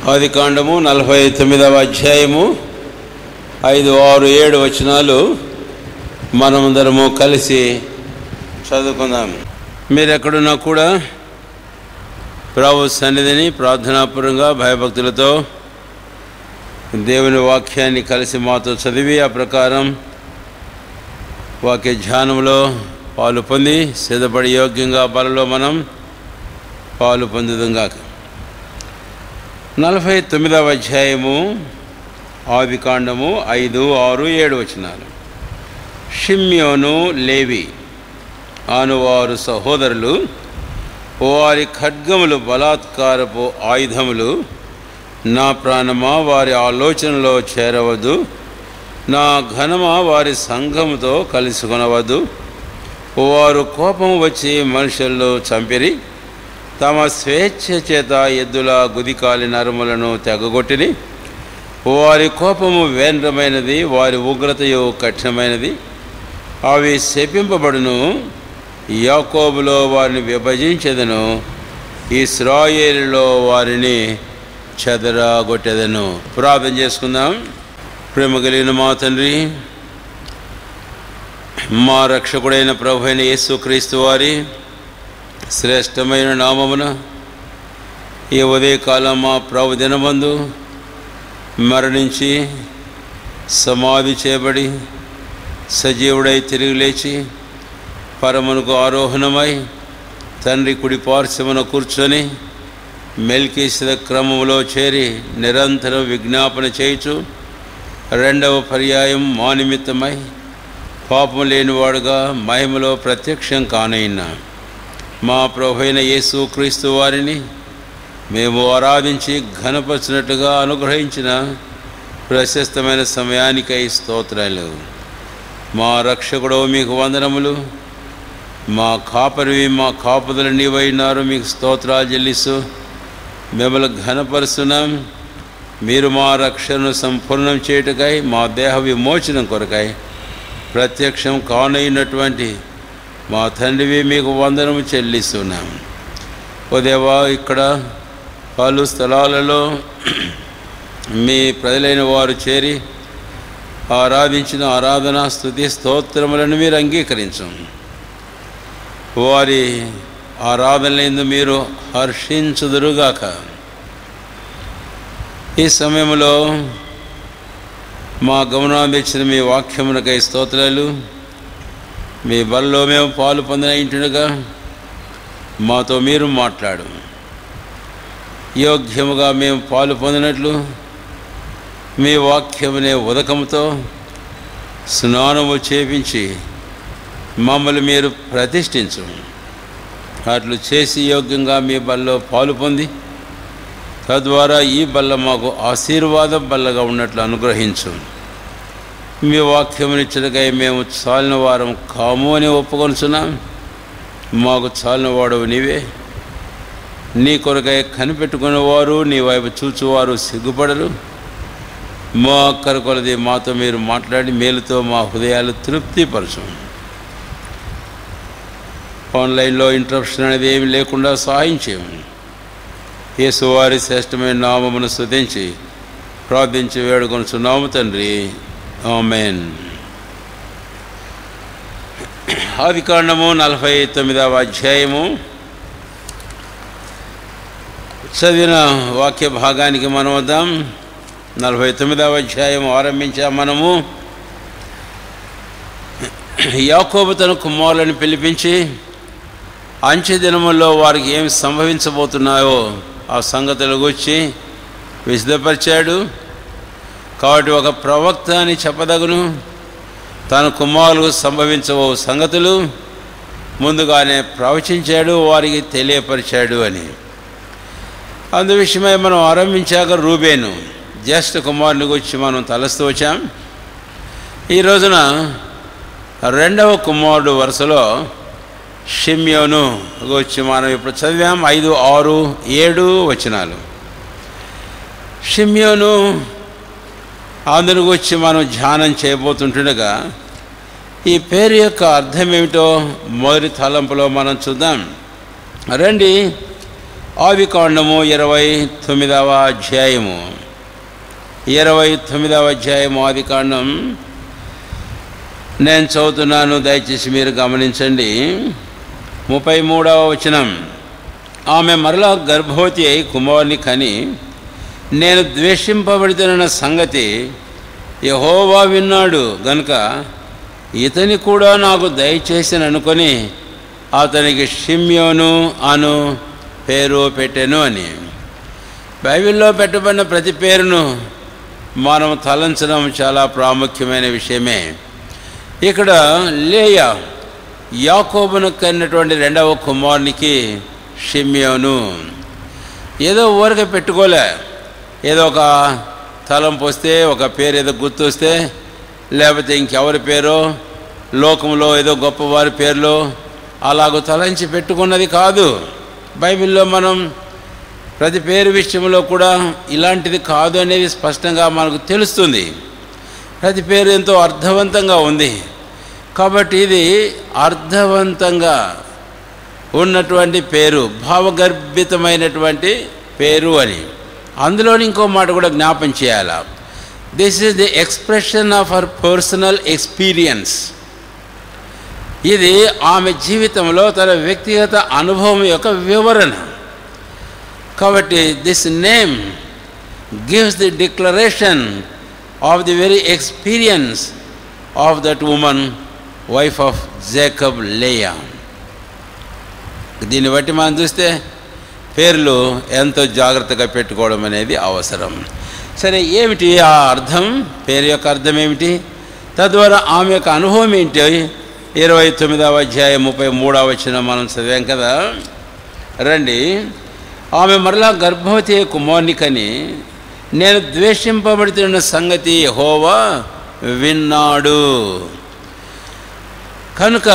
ఆదికాండము 49వ అధ్యాయము 5, 6, 7 వచనాలు మనమందరము కలిసి చదువుకుందాం. మీరు ఎక్కడున్నా కూడా ప్రభు సన్నిధిని ప్రార్థనాపూర్వకంగా భయభక్తులతో దేవుని వాక్యాన్ని కలిసి మాతో చదివి ఆ ప్రకారం వాక్య ధ్యానంలో పాలు పొంది సిద్ధపడి యోగ్యంగా బలలో మనం పాలు పొందుదాంగాక. 49వ అధ్యాయము ఆదికాండము 5, 6, 7 వచనాలు. షిమ్యోను, లేవి అనువారు సహోదరులు, వారి ఖడ్గములు బలాత్కారపు ఆయుధములు. నా ప్రాణమా వారి ఆలోచనలో చేరవద్దు, నా ఘనమా వారి సంఘముతో కలుసుకొనవద్దు. వారు కోపం వచ్చి మనుషులను చంపిరి, తమ స్వేచ్ఛ చేత ఎద్దుల గుదికాలి నరములను తెగగొట్టిని. వారి కోపము వేంద్రమైనది, వారి ఉగ్రతయు కఠినమైనది. అవి శపింపబడును. యాకోబులో వారిని విభజించెదను, ఇశ్రాయేలులో వారిని చెదరగొట్టెదను. ప్రార్థన చేసుకుందాం. ప్రేమ కలిగిన మా తండ్రి, మా రక్షకుడైన ప్రభు అయిన యేసుక్రీస్తు వారి శ్రేష్టమైన నామమున ఈ ఉదయకాలం మా ప్రభు దినమందు మరణించి సమాధి చేయబడి సజీవుడై తిరిగి లేచి పరమునకు ఆరోహణమై తండ్రి కుడి పార్శ్వమున కూర్చొని మెల్కీసెదెకు క్రమములో చేరి నిరంతరం విజ్ఞాపన చేయుచు రెండవ పర్యాయం మా నిమిత్తమై పాపం లేనివాడుగా మహిమలో ప్రత్యక్షం కానైన మా ప్రభు అయిన యేసుక్రీస్తు వారిని మేము ఆరాధించి ఘనపరిచినట్టుగా అనుగ్రహించిన ప్రశస్తమైన సమయానికై స్తోత్రాలు. మా రక్షకుడు మీకు వందనములు. మా కాపరివి, మా కాపుదలు నీవైనారు, మీకు స్తోత్రాలు చెల్లిస్తూ మిమ్మల్ని ఘనపరుస్తున్నాం. మీరు మా రక్షణను సంపూర్ణం చేయుటకై, మా దేహ విమోచనం కొరకై ప్రత్యక్షం కానైనటువంటి మా తండ్రివి మీకు వందనము చెల్లిస్తున్నాం. ఓ దేవా, ఇక్కడ పలు స్థలాలలో మీ ప్రజలైన వారు చేరి ఆరాధించిన ఆరాధన, స్తుతి, స్తోత్రములను మీరు అంగీకరించం. వారి ఆరాధనలందు మీరు హర్షించుదురుగాక. ఈ సమయంలో మా గమనాన్ని తెచ్చిన మీ వాక్యమునకై స్తోత్రాలు. మీ బలలో మేము పాలు పొందిన ఇంటిగా మాతో మీరు మాట్లాడు. యోగ్యముగా మేము పాలు పొందినట్లు మీ వాక్యమునే ఉదకముతో స్నానము చేపించి మమ్మల్ని మీరు ప్రతిష్ఠించు. అట్లు చేసి యోగ్యంగా మీ బలలో పాలు పొంది తద్వారా ఈ బల్ల మాకు ఆశీర్వాద బల్లగా ఉన్నట్లు అనుగ్రహించు. మీ వాక్యమునిచ్చటకై మేము చాలిన వారం కాము అని ఒప్పుకొనుచున్నాం. మాకు చాలిన వాడవు నీవే. నీ కొరకై కనిపెట్టుకునేవారు, నీ వైపు చూచువారు సిగ్గుపడరు. మా అక్కర కొలది మాతో మీరు మాట్లాడి మేలుతో మా హృదయాలు తృప్తిపరచు. ఆన్లైన్లో ఇంటరప్షన్ అనేది ఏమి లేకుండా సహాయం చేయము. యేసువారి శ్రేష్టమైన నామమును స్తుతించి ప్రార్థించి వేడుకొనుచున్నాము తండ్రి, ఆమేన్. ఆదికాండము 49వ అధ్యాయము చదివిన వాక్య భాగానికి మనం వద్దాం. 49వ అధ్యాయం ఆరంభించాం మనము. యాకోబు తన కుమారులను పిలిపించి అంచె దినముల్లో వారికి ఏమి సంభవించబోతున్నాయో ఆ సంగతుల గురించి విశదపరిచాడు. కాబట్టి ఒక ప్రవక్త అని చెప్పదగును. తన కుమారులకు సంభవించబో సంగతులు ముందుగానే ప్రవచించాడు, వారికి తెలియపరిచాడు అని. అందు విషయమై మనం ఆరంభించాక రూబేను జ్యేష్ఠ కుమారుని గురించి మనం తలస్తూ వచ్చాం. ఈ రోజున రెండవ కుమారుడు వరుసలో షిమ్యోను గురించి మనం ఇప్పుడు చదివాం. 5, 6, 7 వచనాలు. షిమ్యోను అందుని గురించి మనం ధ్యానం చేయబోతుంటుండగా ఈ పేరు యొక్క అర్థం ఏమిటో మొదటి తలంపులో మనం చూద్దాం. రండి ఆదికాండము 29వ అధ్యాయము 29వ అధ్యాయము ఆదికాండం నేను చదువుతున్నాను, దయచేసి మీరు గమనించండి. 33వ వచనం. ఆమె మరలా గర్భవతి అయి కుమారుని కని నేను ద్వేషింపబడితేనన్న సంగతి యెహోవా విన్నాడు గనుక ఇతని కూడా నాకు దయచేసి అనుకొని అతనికి షిమ్యోను అను పేరు పెట్టెను అని. బైబిల్లో పెట్టబడిన ప్రతి పేరును మనం తలంచడం చాలా ప్రాముఖ్యమైన విషయమే. ఇక్కడ లేయా యాకోబును కన్నటువంటి రెండవ కుమారునికి షిమ్యోను. ఏదో ఊరక పెట్టుకోలే, ఏదో ఒక తలంపు వస్తే, ఒక పేరు ఏదో గుర్తు వస్తే, లేకపోతే ఇంకెవరి పేరో లోకంలో ఏదో గొప్పవారి పేర్లు అలాగూ తలంచి పెట్టుకున్నది కాదు. బైబిల్లో మనం ప్రతి పేరు విషయంలో కూడా ఇలాంటిది కాదు అనేది స్పష్టంగా మనకు తెలుస్తుంది. ప్రతి పేరు ఎంతో అర్థవంతంగా ఉంది కాబట్టి ఇది అర్థవంతంగా ఉన్నటువంటి పేరు, భావగర్భితమైనటువంటి పేరు అని. అందులోని ఇంకో మాట కూడా జ్ఞాపం చేయాలి. This is the expression of our personal experience. ఇది ఆమె జీవితంలో తన వ్యక్తిగత అనుభవం యొక్క వివరణ. కాబట్టి this name gives the declaration of the very experience of that woman, wife of Jacob, Leah. దీన్ని బట్టి మనం చూస్తే పేర్లు ఎంతో జాగ్రత్తగా పెట్టుకోవడం అనేది అవసరం. సరే, ఏమిటి ఆ అర్థం? పేరు యొక్క అర్థం ఏమిటి? తద్వారా ఆమె యొక్క అనుభవం ఏంటి? 29వ అధ్యాయం 33వ వచనం మనం చదివాం కదా. రండి. ఆమె మరలా గర్భవతి కుమారుని కని నేను ద్వేషింపబడుతున్న సంగతి యెహోవా విన్నాడు కనుక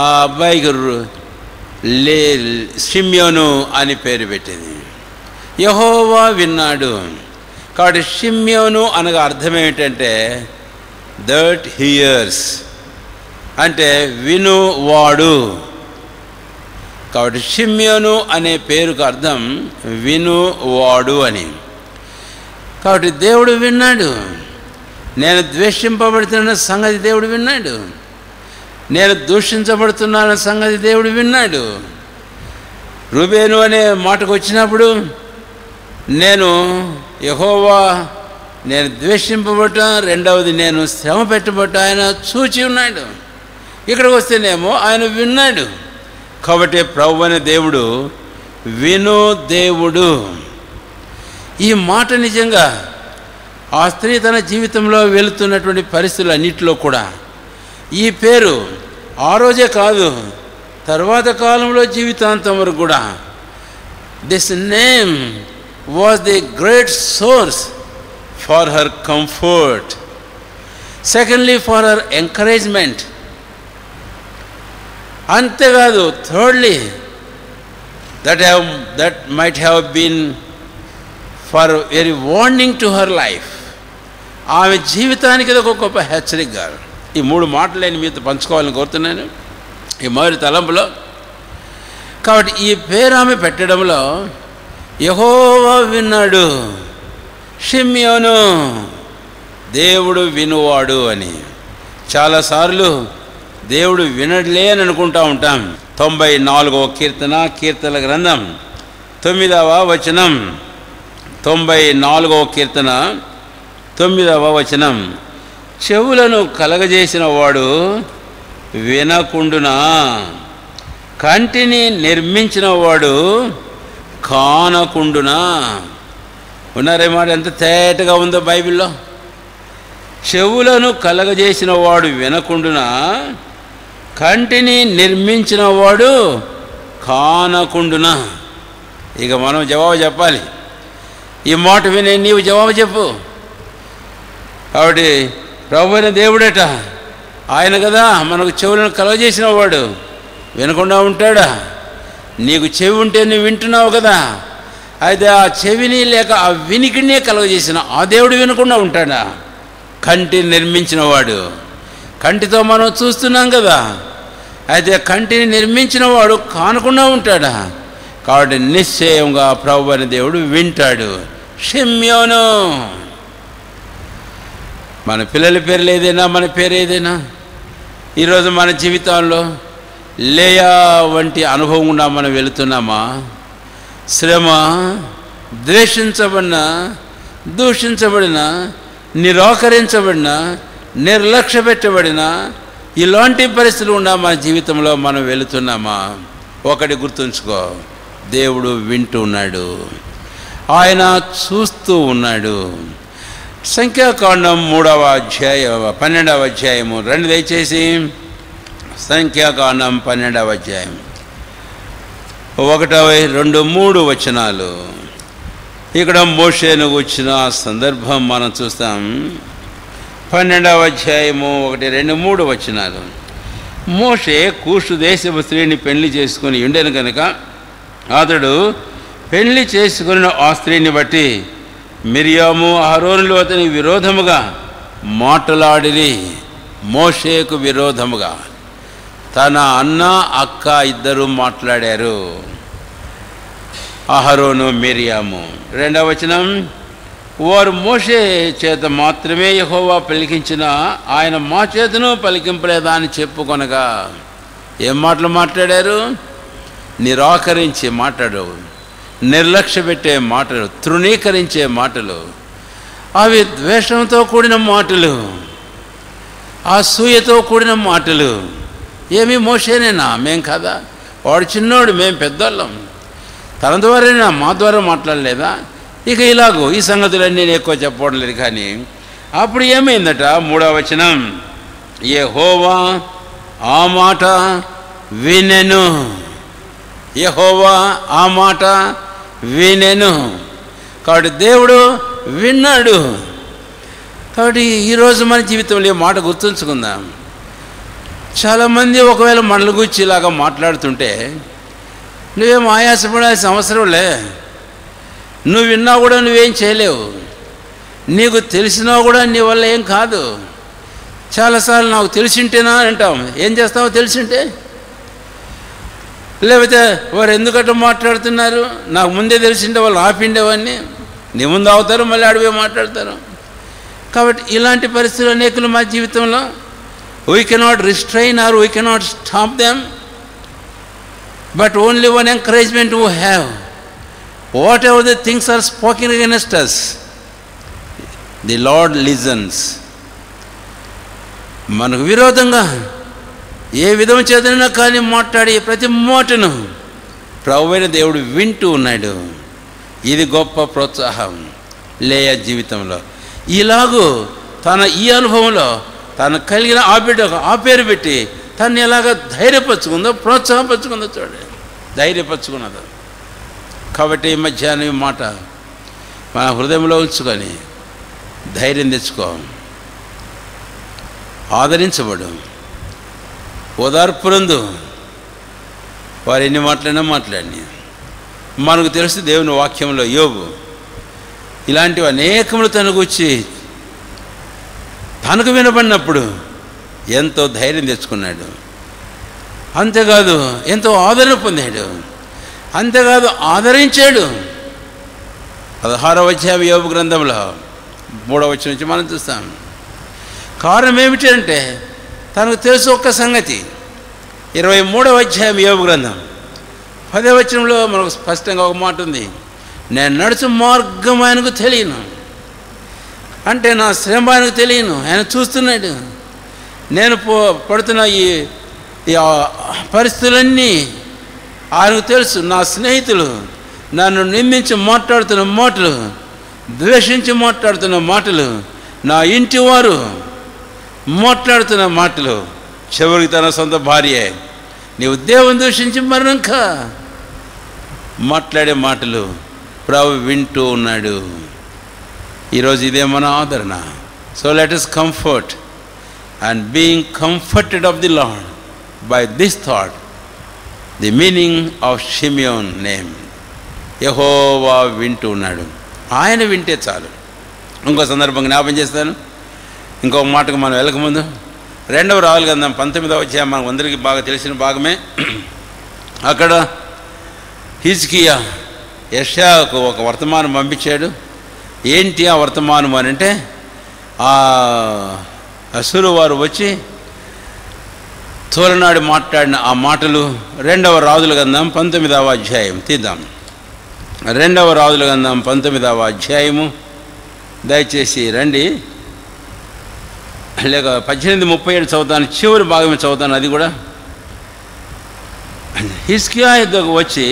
ఆ అబ్బాయికి షిమ్యోను అని పేరు పెట్టింది. యెహోవా విన్నాడు కాబట్టి షిమ్యోను అనగా అర్థం ఏమిటంటే దట్ హియర్స్, అంటే వినువాడు. కాబట్టి షిమ్యోను అనే పేరుకు అర్థం వినువాడు అని. కాబట్టి దేవుడు విన్నాడు. నేను ద్వేషింపబడుతున్న సంగతి దేవుడు విన్నాడు. నేను దూషించబడుతున్నాన సంగతి దేవుడు విన్నాడు. రూబేను అనే మాటకు వచ్చినప్పుడు నేను యెహోవా, నేను ద్వేషింపబట్ట, రెండవది నేను శ్రమ పెట్టబట్ట ఆయన చూచి ఉన్నాడు. ఇక్కడికి వస్తేనేమో ఆయన విన్నాడు. కాబట్టి ప్రభువు అనే దేవుడు విను దేవుడు. ఈ మాట నిజంగా ఆ స్త్రీ తన జీవితంలో వెళుతున్నటువంటి పరిస్థితులన్నింటిలో కూడా ఈ పేరు ఆ రోజే కాదు, తర్వాత కాలంలో జీవితాంతం వరకు కూడా this name was the great source for her comfort, secondly for her encouragement. అంతేకాదు, thirdly that might have been for very warning to her life. ఆమె జీవితానికి ఇది ఒక గొప్ప హెచ్చరిక. ఈ 3 మాటలు నేను మీతో పంచుకోవాలని కోరుతున్నాను ఈ మొదటి తలంపులో. కాబట్టి ఈ పేరు ఆమె పెట్టడంలో యెహోవా విన్నాడు, షిమ్యోను దేవుడు వినువాడు అని. చాలాసార్లు దేవుడు వినడలే అని అనుకుంటూ ఉంటాం. 94వ కీర్తనల గ్రంథం 9వ వచనం. 94వ కీర్తన 9వ వచనం. చెవులను కలగజేసిన వాడు వినకుండునా, కంటిని నిర్మించిన వాడు కానకుండునా. ఉన్నారే మాట ఎంత తేటగా ఉందో బైబిల్లో. చెవులను కలగజేసిన వాడు వినకుండునా, కంటిని నిర్మించిన వాడు కానకుండునా. ఇక మనం జవాబు చెప్పాలి. ఈ మాట వినే నీవు జవాబు చెప్పు. కాబట్టి ప్రభు అయిన దేవుడట, ఆయన కదా మనకు చెవులను కలగజేసిన వాడు. వినకుండా ఉంటాడా? నీకు చెవి ఉంటే నువ్వు వింటున్నావు కదా, అయితే ఆ చెవిని లేక ఆ వినికిడినే కలగజేసిన ఆ దేవుడు వినకుండా ఉంటాడా? కంటిని నిర్మించిన వాడు. కంటితో మనం చూస్తున్నాం కదా, అయితే కంటిని నిర్మించిన వాడు కానకుండా ఉంటాడా? కాబట్టి నిశ్చయంగా ప్రభు అని దేవుడు వింటాడు. షిమ్యోను. మన పిల్లల పేర్లు ఏదైనా, మన పేరు ఏదైనా, ఈరోజు మన జీవితంలో లేయా వంటి అనుభవం గుండా మనం వెళుతున్నామా? శ్రమ, ద్వేషించబడిన, దూషించబడిన, నిరాకరించబడిన, నిర్లక్ష్య పెట్టబడిన ఇలాంటి పరిస్థితులు ఉన్నా మన జీవితంలో మనం వెళుతున్నామా? ఒకటి గుర్తుంచుకో, దేవుడు వింటూ ఉన్నాడు, ఆయన చూస్తూ ఉన్నాడు. సంఖ్యాకాండం 3వ అధ్యాయం 12వ అధ్యాయము రండి దయచేసి. సంఖ్యాకాండం 12వ అధ్యాయం 1, 2, 3 వచనాలు. ఇక్కడ మోషేను వచ్చిన సందర్భం మనం చూస్తాం. 12వ అధ్యాయము 1, 2, 3 వచనాలు. మోషే కూషు దేశపు స్త్రీని పెళ్లి చేసుకుని ఉండెను కనుక అతడు పెళ్లి చేసుకున్న ఆ స్త్రీని బట్టి మిరియాము అహరోనులు అతనికి విరోధముగా మాట్లాడిరి. మోషేకు విరోధముగా తన అన్న అక్క ఇద్దరు మాట్లాడారు, అహరోను మిరియాము. 2వ వచనం, వారు మోషే చేత మాత్రమే యెహోవా పలికించిన ఆయన మా చేతను పలికింపలేదా అని చెప్పుకొనగా. ఏం మాటలు మాట్లాడారు? నిరాకరించే మాటలు, నిర్లక్ష్య పెట్టే మాటలు, తృణీకరించే మాటలు, అవి ద్వేషంతో కూడిన మాటలు, అసూయతో కూడిన మాటలు. ఏమి మోషేనేనా? మేం కదా, వాడు చిన్నోడు, మేం పెద్దోళ్ళం, తన ద్వారానే మా ద్వారా మాట్లాడలేదా? ఇక ఇలాగూ ఈ సంగతులన్నీ నేను ఎక్కువ చెప్పడం లేదు. కానీ అప్పుడు ఏమైందట? 3వ వచనం, యెహోవా ఆ మాట వినెను. యెహోవా ఆ మాట వినెను. కాబట్టి దేవుడు విన్నాడు. కాబట్టి ఈరోజు మన జీవితంలో ఈ మాట గుర్తుంచుకుందాం. చాలామంది ఒకవేళ మనల గురించి ఇలాగా మాట్లాడుతుంటే నువ్వేం ఆయాసపడాల్సిన అవసరం లే. నువ్వు విన్నా కూడా నువ్వేం చేయలేవు. నీకు తెలిసినా కూడా నీ వల్ల ఏం కాదు. చాలాసార్లు నాకు తెలిసింటేనా అంటాం. ఏం చేస్తావో తెలిసింటే? లేకపోతే వారు ఎందుకట్లా మాట్లాడుతున్నారు, నాకు ముందే తెలిసింటే వాళ్ళు ఆపిండేవాడిని. నీ ముందు అవుతారు, మళ్ళీ అడిగే మాట్లాడతారు. కాబట్టి ఇలాంటి పరిస్థితులు అనేకులు మా జీవితంలో. We cannot restrain or we cannot stop them, but only one encouragement we have. Whatever the things are spoken against us, the Lord listens. మనకు విరోధంగా ఏ విధం చేతనైనా కానీ మాట్లాడి ప్రతి మాటను ప్రభువైన దేవుడు వింటూ ఉన్నాడు. ఇది గొప్ప ప్రోత్సాహం లేయా జీవితంలో. ఇలాగూ తన ఈ అనుభవంలో తను కలిగిన ఆ బిడ్డకు ఆ పేరు పెట్టి తను ఎలాగ ధైర్యపరుచుకుందో, ప్రోత్సాహపరుచుకుందో చూడండి, ధైర్యపరుచుకున్నదో. కాబట్టి ఈ మధ్యాహ్నం ఈ మాట మన హృదయంలో ఉంచుకొని ధైర్యం తెచ్చుకో, ఆదరించబడు, ఓదార్పునందు. వారు ఎన్ని మాట్లాడినా మాట్లాడి మనకు తెలుసు దేవుని వాక్యంలో యోబు ఇలాంటివి అనేకములు తనకు వచ్చి తనకు వినబడినప్పుడు ఎంతో ధైర్యం తెచ్చుకున్నాడు. అంతేకాదు ఎంతో ఆదరణ పొందాడు. అంతేకాదు ఆదరించాడు. 16వ అధ్యాయం యోబు గ్రంథంలో 3వ వచనం నుంచి మనం చూస్తాం. కారణం ఏమిటంటే తనకు తెలుసు ఒక్క సంగతి. 23వ అధ్యాయం యోబు గ్రంథం 10వ వచనంలో మనకు స్పష్టంగా ఒక మాట ఉంది, నేను నడుచు మార్గం ఆయనకు తెలియను. అంటే నా శ్రమ ఆయనకు తెలియను, ఆయన చూస్తున్నాడు. నేను పడుతున్న ఈ పరిస్థితులన్నీ ఆయనకు తెలుసు. నా స్నేహితులు నన్ను నిందించి మాట్లాడుతున్న మాటలు, ద్వేషించి మాట్లాడుతున్న మాటలు, నా ఇంటి వారు మాట్లాడుతున్న మాటలు, చివరికి తన సొంత భార్యే నీవు దేవుని దూషించి మరణంక మాట్లాడే మాటలు ప్రభు వింటూ ఉన్నాడు. ఈరోజు ఇదే మన ఆదరణ. So let us comfort and being comforted of the Lord by this thought, the meaning of Shimeon name. యెహోవా వింటూ ఉన్నాడు. ఆయన వింటే చాలు. ఇంకో సందర్భం జ్ఞాపం చేస్తాను. ఇంకో మాటకు మనం వెళ్ళకముందు 2వ రాజుల గ్రంథం 19వ అధ్యాయం మనకు అందరికీ బాగా తెలిసిన భాగమే. అక్కడ హిజ్కియా యెషయాకు ఒక వర్తమానం పంపించాడు. ఏంటి ఆ వర్తమానం అని అంటే, ఆ అసురు వారు వచ్చి తోలనాడు మాట్లాడిన ఆ మాటలు 2వ రాజుల గ్రంథం 19వ అధ్యాయం తీద్దాం. 2వ రాజుల గ్రంథం 19వ అధ్యాయము దయచేసి రండి. లేక 18:37 చదువుతాను, చివరి భాగమే చదువుతాను. అది కూడా హిజ్కియా యుద్ధకు వచ్చి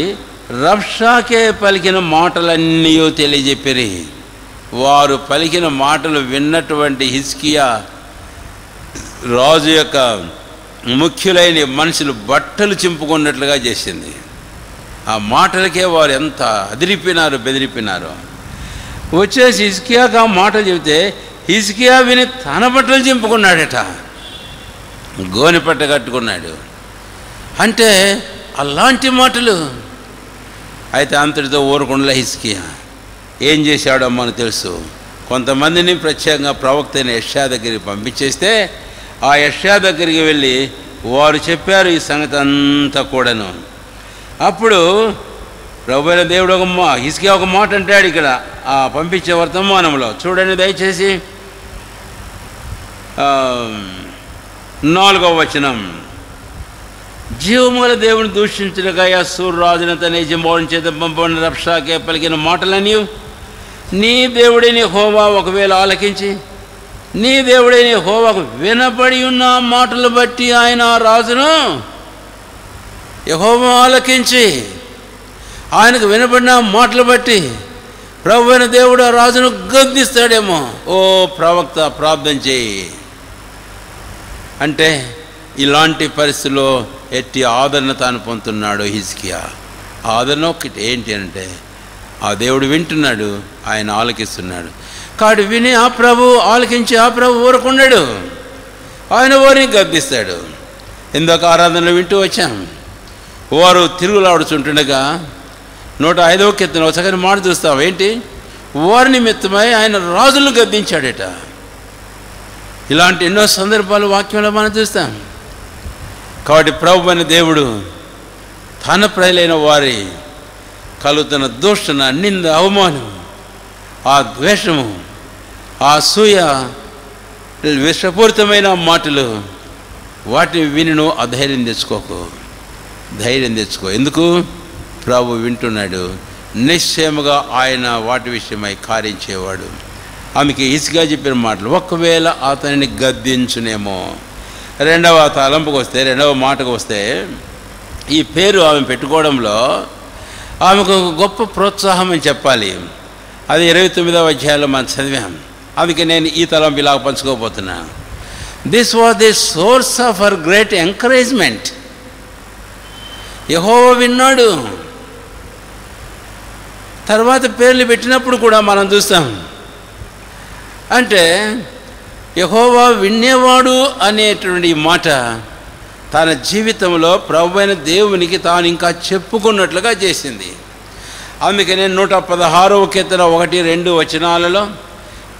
రబ్షాకే పలికిన మాటలన్నీ తెలియజెప్పిరి. వారు పలికిన మాటలు విన్నటువంటి హిజ్కియా రాజు యొక్క ముఖ్యులైన మనుషులు బట్టలు చింపుకున్నట్లుగా చేసింది. ఆ మాటలకే వారు ఎంత అదిరిపినారు, బెదిరిపినారు. వచ్చేసి హిజ్కియాకు ఆ మాటలు చెబితే హిజ్కియా విని తన బట్టలు చింపుకున్నాడట, గోనెపట్ట కట్టుకున్నాడు. అంటే అలాంటి మాటలు. అయితే అంతటితో ఊరకుండా హిజ్కియా ఏం చేశాడో మనకు తెలుసు. కొంతమందిని ప్రత్యేకంగా ప్రవక్త అయిన యెషయా దగ్గరికి పంపించేస్తే ఆ యెషయా దగ్గరికి వెళ్ళి వారు చెప్పారు ఈ సంగతి అంతా కూడాను. అప్పుడు ప్రభువైన దేవుడు హిజ్కియా ఒక మాట అంటాడు ఇక్కడ ఆ పంపించే వర్తమానంలో. చూడండి దయచేసి 4వ వచనం. జీవముల దేవుని దూషించగా అస్సూరు రాజున తన యజమాని చేత పంపబడిన రబ్షాకే పలికిన మాటలని నీ దేవుడైన యెహోవా ఒకవేళ ఆలకించి నీ దేవుడైన యెహోవాకు వినపడి ఉన్న మాటలు బట్టి ఆయన రాజును యెహోవా ఆలకించి ఆయనకు వినపడిన మాటలు బట్టి ప్రభువైన దేవుడు ఆ రాజును గద్దిస్తాడేమో. ఓ ప్రవక్త ప్రార్థన చేయి అంటే ఇలాంటి పరిస్థితుల్లో ఎట్టి ఆదరణ తాను పొందుతున్నాడు హిజ్కియా. ఆదరణ ఒకటి ఏంటి అంటే ఆ దేవుడు వింటున్నాడు, ఆయన ఆలకిస్తున్నాడు. కాడు విని ఆ ప్రభు ఆలకించి ఆ ప్రభు ఊరకున్నాడు, ఆయన వారిని గద్దిస్తాడు. ఇందాక ఆరాధనలు వింటూ వచ్చాం. వారు తిరుగులాడుచుంటుండగా 105వ కీర్తన ఒకసారి మాట చూస్తాం. ఏంటి? వారి నిమిత్తమై ఆయన రాజులను గద్దించాడట. ఇలాంటి ఎన్నో సందర్భాలు వాక్యంలో మనం చూస్తాం. కాబట్టి ప్రభు అయిన దేవుడు తన ప్రజలైన వారి కలుగుతున్న దూషణ, నింద, అవమానం, ఆ ద్వేషము, ఆ అసూయ, విషపూరితమైన మాటలు, వాటిని విని అధైర్యం తెచ్చుకోకు, ధైర్యం తెచ్చుకో. ఎందుకు? ప్రభు వింటున్నాడు, నిశ్చయముగా ఆయన వాటి విషయమై కార్యించేవాడు. ఆమెకి హిజ్కియా చెప్పిన మాటలు ఒకవేళ అతనిని గద్దించునేమో. 2వ తలంపుకు వస్తే, 2వ మాటకు వస్తే, ఈ పేరు ఆమె పెట్టుకోవడంలో ఆమెకు గొప్ప ప్రోత్సాహం అని చెప్పాలి. అది 29వ అధ్యాయంలో మనం చదివాం. అందుకే నేను ఈ తలంపు ఇలా పంచుకోబోతున్నా. This was the source of her great encouragement. యెహోవా విన్నాడు. తర్వాత పేర్లు పెట్టినప్పుడు కూడా మనం చూస్తాం. అంటే యెహోవా వినేవాడు అనేటువంటి మాట తన జీవితంలో ప్రభువైన దేవునికి తాను ఇంకా చెప్పుకున్నట్లుగా చేసింది. అందుకనే 116వ కీర్తన 1-2 వచనాలలో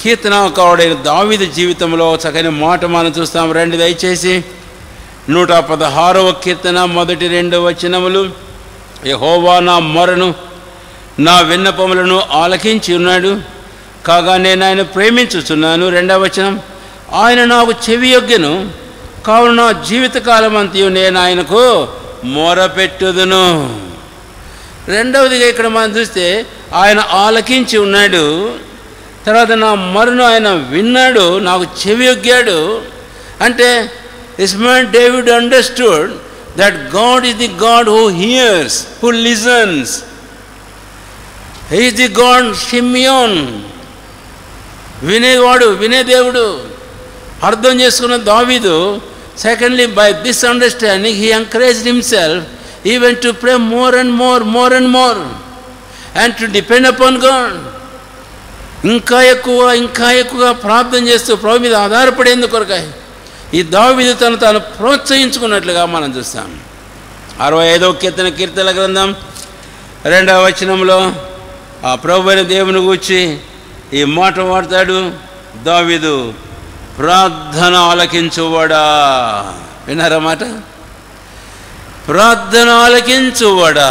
కీర్తనకారుడైన దావీదు జీవితంలో చక్కని మాట మనం చూస్తాం. రండి దయచేసి. 116వ కీర్తన 1-2 వచనములు. యెహోవా నా మొరను, నా విన్నపములను ఆలకించి ఉన్నాడు, కాగా నేను ఆయన ప్రేమించుచున్నాను. 2వ వచనం. ఆయన నాకు చెవియొగ్గెను, కావున నా జీవితకాలం అంతయు నేను ఆయనకు మొరపెట్టుదును. రెండవదిగా ఇక్కడ మనం చూస్తే ఆయన ఆలకించి ఉన్నాడు, తర్వాత నా మొరను ఆయన విన్నాడు, నాకు చెవియొగ్గాడు. అంటే this man David understood that God is the God who hears, who listens. He is the God Simeon, వినేవాడు, వినే దేవుడు. అర్థం చేసుకున్న దావీదు secondly by this understanding he encouraged himself even to pray more and more, more and more, and to depend upon God. ఇంకా ఎక్కువగా ప్రార్థన చేస్తూ ప్రభు మీద ఆధారపడేందుకు కొరకాయి ఈ దావీదు తాను ప్రోత్సహించుకున్నట్లుగా మనం చూస్తాం. 65వ కీర్తనల గ్రంథం 2వ వచనంలో ఆ ప్రభు అయిన దేవుని గూర్చి ఈ మాట వాడతాడు దావీదు, ప్రార్థన ఆలకించువాడా. విన్నారా మాట? ప్రార్థన ఆలకించువాడా.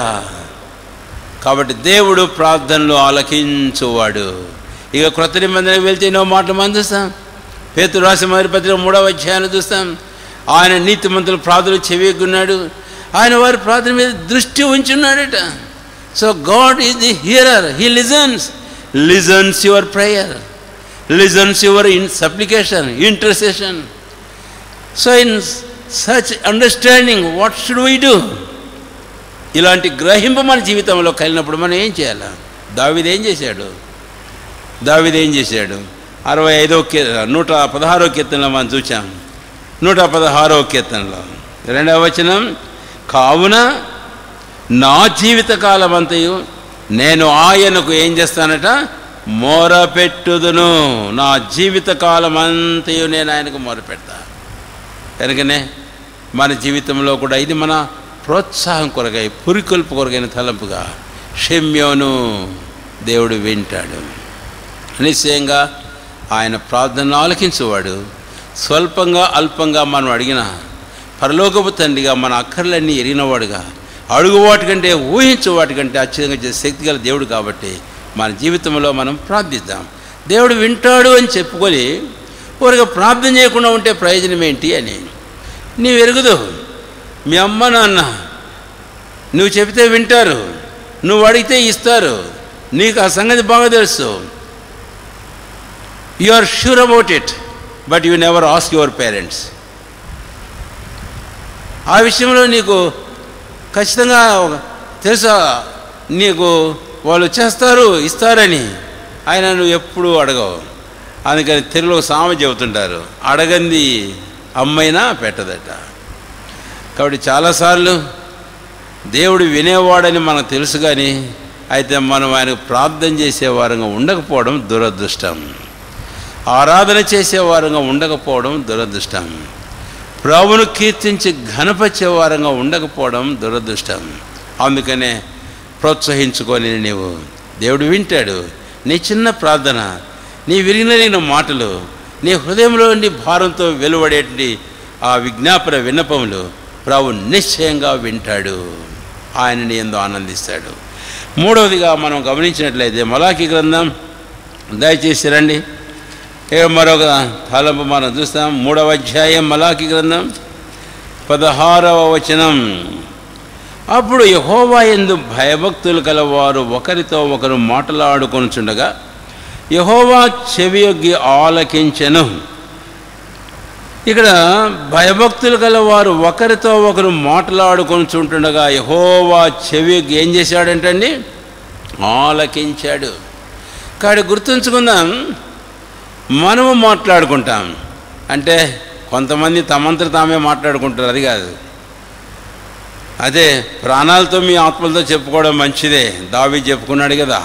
కాబట్టి దేవుడు ప్రార్థనలు ఆలకించువాడు. ఇక క్రొత్త నిబంధనకు వెళ్తే ఎన్నో మాటలు మనం చూస్తాం. పేతురు రాసిన మొదటి పత్రిక 3వ అధ్యాయాన్ని చూస్తాం. ఆయన నీతిమంతుల ప్రార్థనలు చెవియొగ్గున్నాడు, ఆయన వారి ప్రార్థన మీద దృష్టి ఉంచున్నాడట. So God is the hearer, he listens your prayer, listens your supplication, intercession. So in such understanding what should we do? ఇలాంటి గ్రహింపు మన జీవితంలో కలిగినప్పుడు మనం ఏం చేయాలి? దావీదు ఏం చేశాడు? 116వ కీర్తనలో మనం చూచాం. 116వ కీర్తనలో 2వ వచనం, కావున నా జీవితకాలం అంతయు నేను ఆయనకు ఏం చేస్తానట? మొరపెట్టుదును. నా జీవితకాలం అంతయు నేను ఆయనకు మొరపెడతా. కనుకనే మన జీవితంలో కూడా ఇది మన ప్రోత్సాహం కొరకై, పురికొల్పు కొరకైన తలంపుగా షిమ్యోను దేవుడు వింటాడు. నిశ్చయంగా ఆయన ప్రార్థనను ఆలకించేవాడు. స్వల్పంగా అల్పంగా మనం అడిగిన పరలోకపు తండ్రిగా మన అక్కర్లన్నీ ఎరిగినవాడుగా, అడుగు వాటికంటే ఊహించు వాటికంటే అత్యధికంగా చేసే శక్తి గల దేవుడు. కాబట్టి మన జీవితంలో మనం ప్రార్థిద్దాం. దేవుడు వింటాడు అని చెప్పుకొని ఊరిగా ప్రార్థన చేయకుండా ఉంటే ప్రయోజనం ఏంటి అని నీవు ఎరుగుదు. మీ అమ్మ నాన్న నువ్వు చెబితే వింటారు, నువ్వు అడిగితే ఇస్తారు, నీకు ఆ సంగతి బాగా తెలుసు. You are sure about it, but you never ask your parents. ఆ విషయంలో నీకు ఖచ్చితంగా తెలుసా, నీకు వాళ్ళు చేస్తారు ఇస్తారని, ఆయన నువ్వు ఎప్పుడూ అడగవు. అందుకని తెలుగులో సామెత చెబుతుంటారు, అడగంది అమ్మైనా పెట్టదట. కాబట్టి చాలాసార్లు దేవుడు వినేవాడని మనకు తెలుసు, కానీ అయితే మనం ఆయనకు ప్రార్థన చేసేవారంగా ఉండకపోవడం దురదృష్టం. ఆరాధన చేసేవారంగా ఉండకపోవడం దురదృష్టం. ప్రభువును కీర్తించి ఘనపరిచేవారంగా ఉండకపోవడం దురదృష్టం. అందుకనే ప్రోత్సహించుకొని నీవు, దేవుడు వింటాడు నీ చిన్న ప్రార్థన, నీ విరిగిన మాటలు, నీ హృదయంలో నుండి భారంతో వెలువడేటి ఆ విజ్ఞాపన విన్నపములు ప్రభు నిశ్చయంగా వింటాడు, ఆయనని ఎంతో ఆనందిస్తాడు. మూడవదిగా మనం గమనించినట్లయితే మలాకీ గ్రంథం, దయచేసి రండి, మరొక తలంపు మనం చూస్తాం. 3వ అధ్యాయం మలాకీ గ్రంథం 16వ వచనం. అప్పుడు యెహోవా యందు భయభక్తులు కలవారు ఒకరితో ఒకరు మాట్లాడుకొనుచుండగా యెహోవా చెవియొగ్గి ఆలకించెను. ఇక్కడ భయభక్తులు గలవారు ఒకరితో ఒకరు మాట్లాడుకొనుచుంటుండగా యెహోవా చెవియొగ్గి ఏం చేశాడంటండి? ఆలకించాడు. కాబట్టి గుర్తుంచుకుందాం, మనము మాట్లాడుకుంటాం అంటే కొంతమంది తమంతట తామే మాట్లాడుకుంటారు, అది కాదు. అదే ప్రాణాలతో మీ ఆత్మలతో చెప్పుకోవడం మంచిదే, దావీదు చెప్పుకున్నాడు కదా.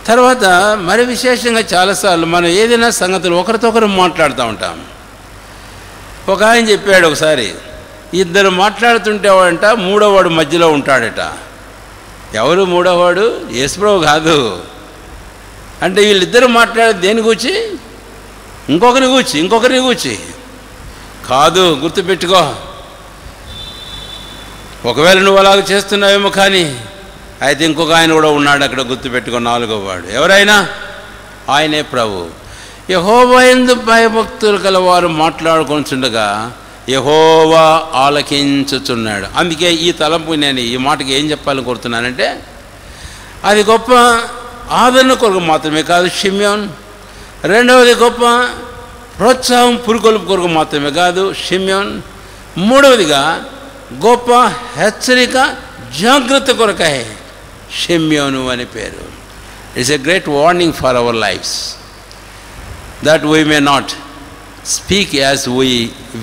తర్వాత మరి విశేషంగా చాలాసార్లు మనం ఏదైనా సంగతులు ఒకరితో ఒకరు మాట్లాడుతూ ఉంటాం. ఒక ఆయన చెప్పాడు, ఒకసారి ఇద్దరు మాట్లాడుతుంటేవాడంట, మూడోవాడు మధ్యలో ఉంటాడట. ఎవరు మూడోవాడు? యేసుప్రభు కాదు. అంటే వీళ్ళిద్దరు మాట్లాడేది దేని గూర్చి? ఇంకొకరి గూర్చి కాదు. గుర్తుపెట్టుకో, ఒకవేళ నువ్వు అలాగ చేస్తున్నావేమో, కానీ అయితే ఇంకొక ఆయన కూడా ఉన్నాడు అక్కడ, గుర్తుపెట్టుకో, 4వ వాడు. ఎవరైనా? ఆయనే ప్రభు. యెహోవా యందు భయభక్తులు కలవారు మాట్లాడుకొనుచుండగా యెహోవా ఆలకించుచున్నాడు. అందుకే ఈ తలంపు నేను ఈ మాటకి ఏం చెప్పాలని కోరుతున్నానంటే, అది గొప్ప ఆదరణ కొరకు మాత్రమే కాదు షిమ్యోన్. రెండవది గొప్ప ప్రోత్సాహం పురుకొల్పు కొరకు మాత్రమే కాదు షిమ్యోన్. మూడవదిగా గొప్ప హెచ్చరిక జాగ్రత్త కొరకై షిమ్యోను అని పేరు. It's a great warning for our lifes that we may not speak as we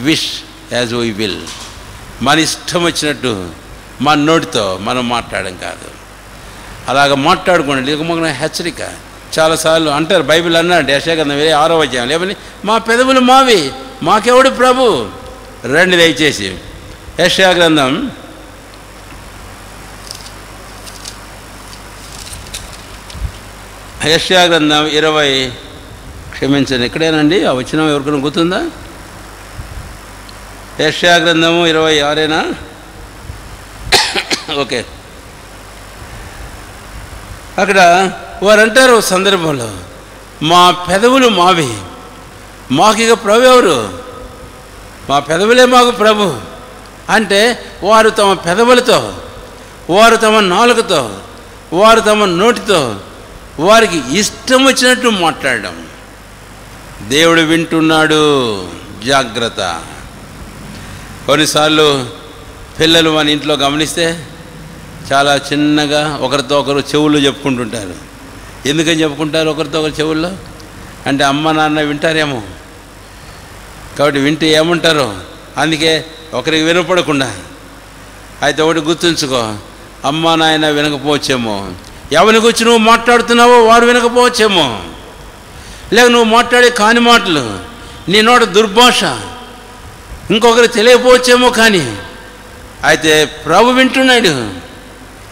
wish, as we will. మన ఇష్టం వచ్చినట్టు మన నోటితో మనం మాట్లాడడం కాదు. అలాగ మాట్లాడుకోండి, లేక మన హెచ్చరిక. చాలాసార్లు అంటారు, బైబిల్ అన్నాడు యెషయా గ్రంథం 6వ అధ్యాయం, లేవని మా పెదవులు మావి, మాకెవడు ప్రభు. రండి దయచేసి యెషయా గ్రంథం 20, క్షమించండి, ఇక్కడేనండి ఆ వచనం ఎవరికైనా గుర్తుందా? యెషయా గ్రంథము 26 ఓకే. అక్కడ వారు అంటారు సందర్భంలో, మా పెదవులు మావి, మాకు ఇక ప్రభు ఎవరు, మా పెదవులే మాకు ప్రభు అంటే వారు తమ పెదవులతో, వారు తమ నాలుకతో, వారు తమ నోటితో వారికి ఇష్టం వచ్చినట్టు మాట్లాడడం. దేవుడు వింటున్నాడు, జాగ్రత్త. కొన్నిసార్లు పిల్లలు మన ఇంట్లో గమనిస్తే చాలా చిన్నగా ఒకరితో ఒకరు చెవులు చెప్పుకుంటుంటారు. ఎందుకని చెప్పుకుంటారు ఒకరితో ఒకరు చెవుల్లో అంటే అమ్మ నాన్న వింటారేమో, కాబట్టి వింటే ఏమంటారో అందుకే ఒకరికి వినపడకుండా. అయితే ఒకటి గుర్తుంచుకో, అమ్మ నాయన వినకపోవచ్చేమో, ఎవరి గురించి నువ్వు మాట్లాడుతున్నావో వారు వినకపోవచ్చేమో, లేక నువ్వు మాట్లాడే కాని మాటలు, నీ నోట దుర్భాష ఇంకొకరు తెలియకపోవచ్చేమో, కానీ అయితే ప్రభు వింటున్నాడు,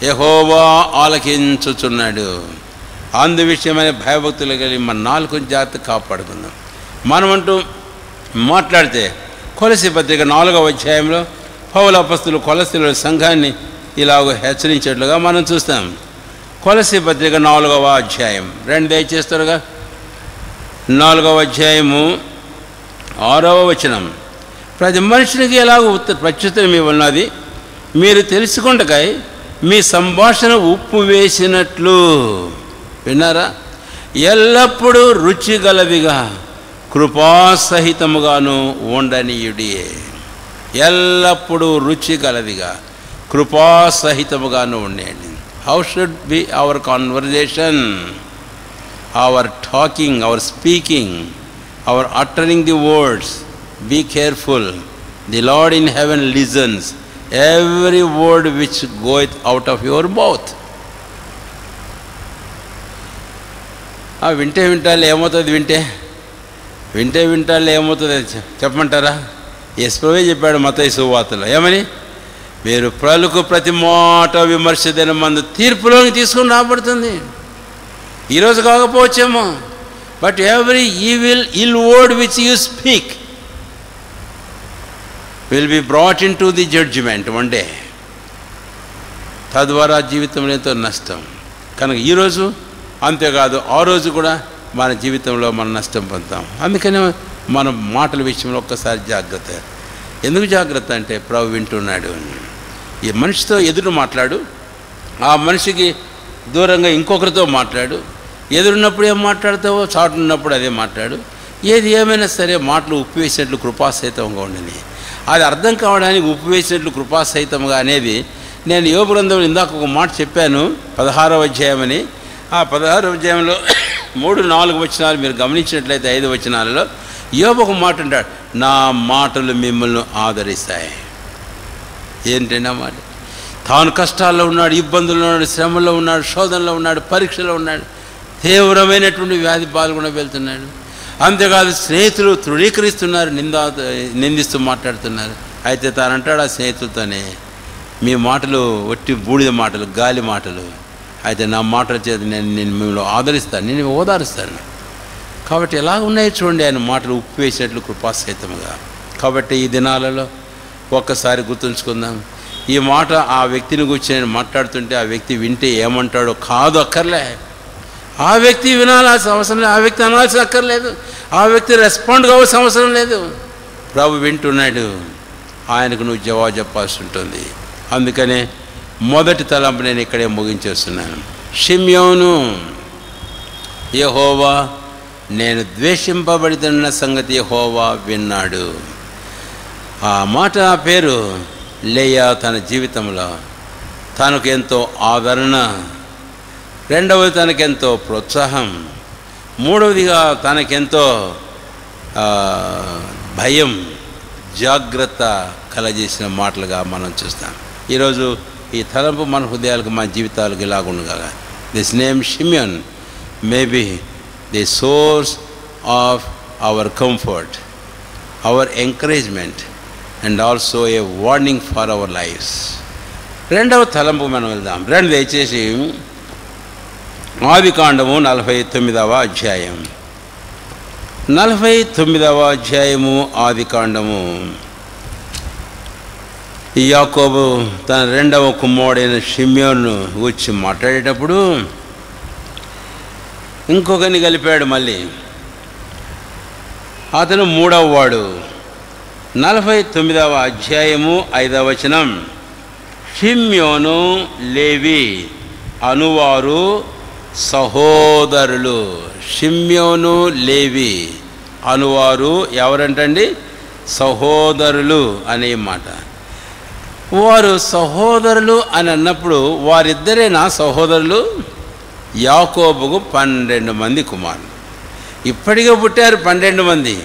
యెహోవా ఆలకించుచున్నాడు. అందు విషయమైన భయభక్తులు కలిగి మన నాలుగు జాగ్రత్త కాపాడుకుందాం. మనమంటూ మాట్లాడితే కొలసీ పత్రిక 4వ అధ్యాయంలో పౌలు అపొస్తలుడు కొలసీల సంఘాన్ని ఇలాగ హెచ్చరించేట్లుగా మనం చూస్తాం. కొలసీ పత్రిక 4వ అధ్యాయం దయచేస్తారుగా 4వ అధ్యాయము 6వ వచనం. ప్రతి మనుషునికి ఎలాగో ప్రత్యుత్తరం ఇవ్వన్నది మీరు తెలుసుకుంటకై మీ సంభాషణ ఉప్పు వేసినట్లు, విన్నారా, ఎల్లప్పుడూ రుచిగలదిగా కృపాసహితముగాను ఉండనీయుడియే. ఎల్లప్పుడూ రుచిగలదిగా కృపాసహితముగాను ఉండేయండి. How should be our conversation, our talking, our speaking, our uttering the words. Be careful, the Lord in heaven listens every word which goeth out of your mouth. వింటే వింటాళ్ళు ఏమవుతుంది, వింటే వింటాళ్ళు ఏమవుతుంది చెప్పమంటారా? యేసుప్రభువే చెప్పాడు మత్తయి సువార్తలో, ఏమని, మీరు పలుకు ప్రతి మాట విమర్శ దినమందు తీర్పులోకి తీసుకుని రాబడుతుంది. ఈరోజు కాకపోవచ్చేమో, but every ill word which you speak will be brought into the judgment one day. తద్వారా జీవితంలో ఎంతో నష్టం. కనుక ఈరోజు అంతేకాదు ఆ రోజు కూడా మన జీవితంలో మనం నష్టం పొందుతాం. అందుకనే మన మాటల విషయంలో ఒక్కసారి జాగ్రత్త. ఎందుకు జాగ్రత్త అంటే ప్రభు వింటున్నాడు. ఈ మనిషితో ఎదురు మాట్లాడు, ఆ మనిషికి దూరంగా ఇంకొకరితో మాట్లాడు. ఎదురున్నప్పుడు ఏం మాట్లాడతావో చాటున్నప్పుడు అదే మాట్లాడు. ఏది ఏమైనా సరే మాటలు ఉప్పు వేసినట్లు కృపాసహితంగా ఉండని. అది అర్థం కావడానికి ఉప్పు వేసినట్లు కృపాసహితంగా అనేది నేను యోబు గ్రంథంలో ఇందాక ఒక మాట చెప్పాను, 16వ అధ్యాయం అని. ఆ 16వ అధ్యాయంలో 3-4 వచనాలు మీరు గమనించినట్లయితే 5 వచనాలలో యోబు ఒక మాట అంటాడు, నా మాటలు మిమ్మల్ని ఆదరిస్తాయి. ఏంటంటే మాట, తాను కష్టాల్లో ఉన్నాడు, ఇబ్బందుల్లో ఉన్నాడు, శ్రమలో ఉన్నాడు, శోధనలో ఉన్నాడు, పరీక్షలో ఉన్నాడు, తీవ్రమైనటువంటి వ్యాధి బాధకుండా వెళ్తున్నాడు. అంతేకాదు స్నేహితులు తృణీకరిస్తున్నారు, నిందిస్తూ మాట్లాడుతున్నారు. అయితే తానంటాడు ఆ స్నేహితులతోనే, మీ మాటలు ఒట్టి బూడిద మాటలు, గాలి మాటలు, అయితే నా మాటల చేత నేను మిమ్మల్ని ఆదరిస్తాను, నేను ఓదారుస్తాను. కాబట్టి ఎలా ఉన్నాయో చూడండి ఆయన మాటలు ఉప్పు వేసినట్లు కృపాసహితముగా. కాబట్టి ఈ దినాలలో ఒక్కసారి గుర్తుంచుకుందాం, ఈ మాట ఆ వ్యక్తిని గురించి నేను మాట్లాడుతుంటే ఆ వ్యక్తి వింటే ఏమంటాడో కాదు, అక్కర్లే. ఆ వ్యక్తి వినాల్సిన అవసరం లేదు, ఆ వ్యక్తి అనాల్సిన అక్కర్లేదు, ఆ వ్యక్తి రెస్పాండ్ కావాల్సిన అవసరం లేదు. ప్రభు వింటున్నాడు, ఆయనకు నువ్వు జవాబు చెప్పాల్సి ఉంటుంది. అందుకనే మొదటి తలంపు నేను ఇక్కడే ముగించేస్తున్నాను. షిమ్యోను, యెహోవా నేను ద్వేషింపబడుతున్న సంగతి యెహోవా విన్నాడు. ఆ మాట పేరు లేయా తన జీవితంలో తనకు ఎంతో ఆదరణ, రెండవది తనకెంతో ప్రోత్సాహం, మూడవదిగా తనకెంతో భయం, జాగ్రత్త కలజేసిన మాటలుగా మనం చూస్తాం. ఈరోజు ఈ తలంపు మన హృదయాలకు, మన జీవితాలకు ఇలాగుండగా this name Simeon may be the source of our comfort, our encouragement and also a warning for our lifes. రెండవ తలంపు మనం వెళ్దాం. దయచేసి ఆదికాండము 49వ అధ్యాయం. 49వ అధ్యాయము ఆదికాండము. యాకోబు తన రెండవ కుమారుడైన షిమ్యోను వచ్చి మాట్లాడేటప్పుడు ఇంకొకరిని కలిపాడు మళ్ళీ, అతను మూడవ వాడు. 49వ అధ్యాయము 5వ వచనం, షిమ్యోను లేవి అనువారు సహోదరులు. షిమ్యోను లేవి అనువారు ఎవరంటండి? సహోదరులు అనే మాట. వారు సహోదరులు అని అన్నప్పుడు వారిద్దరేనా సహోదరులు? యాకోబుకు 12 మంది కుమారులు, ఇప్పటికే పుట్టారు 12 మంది.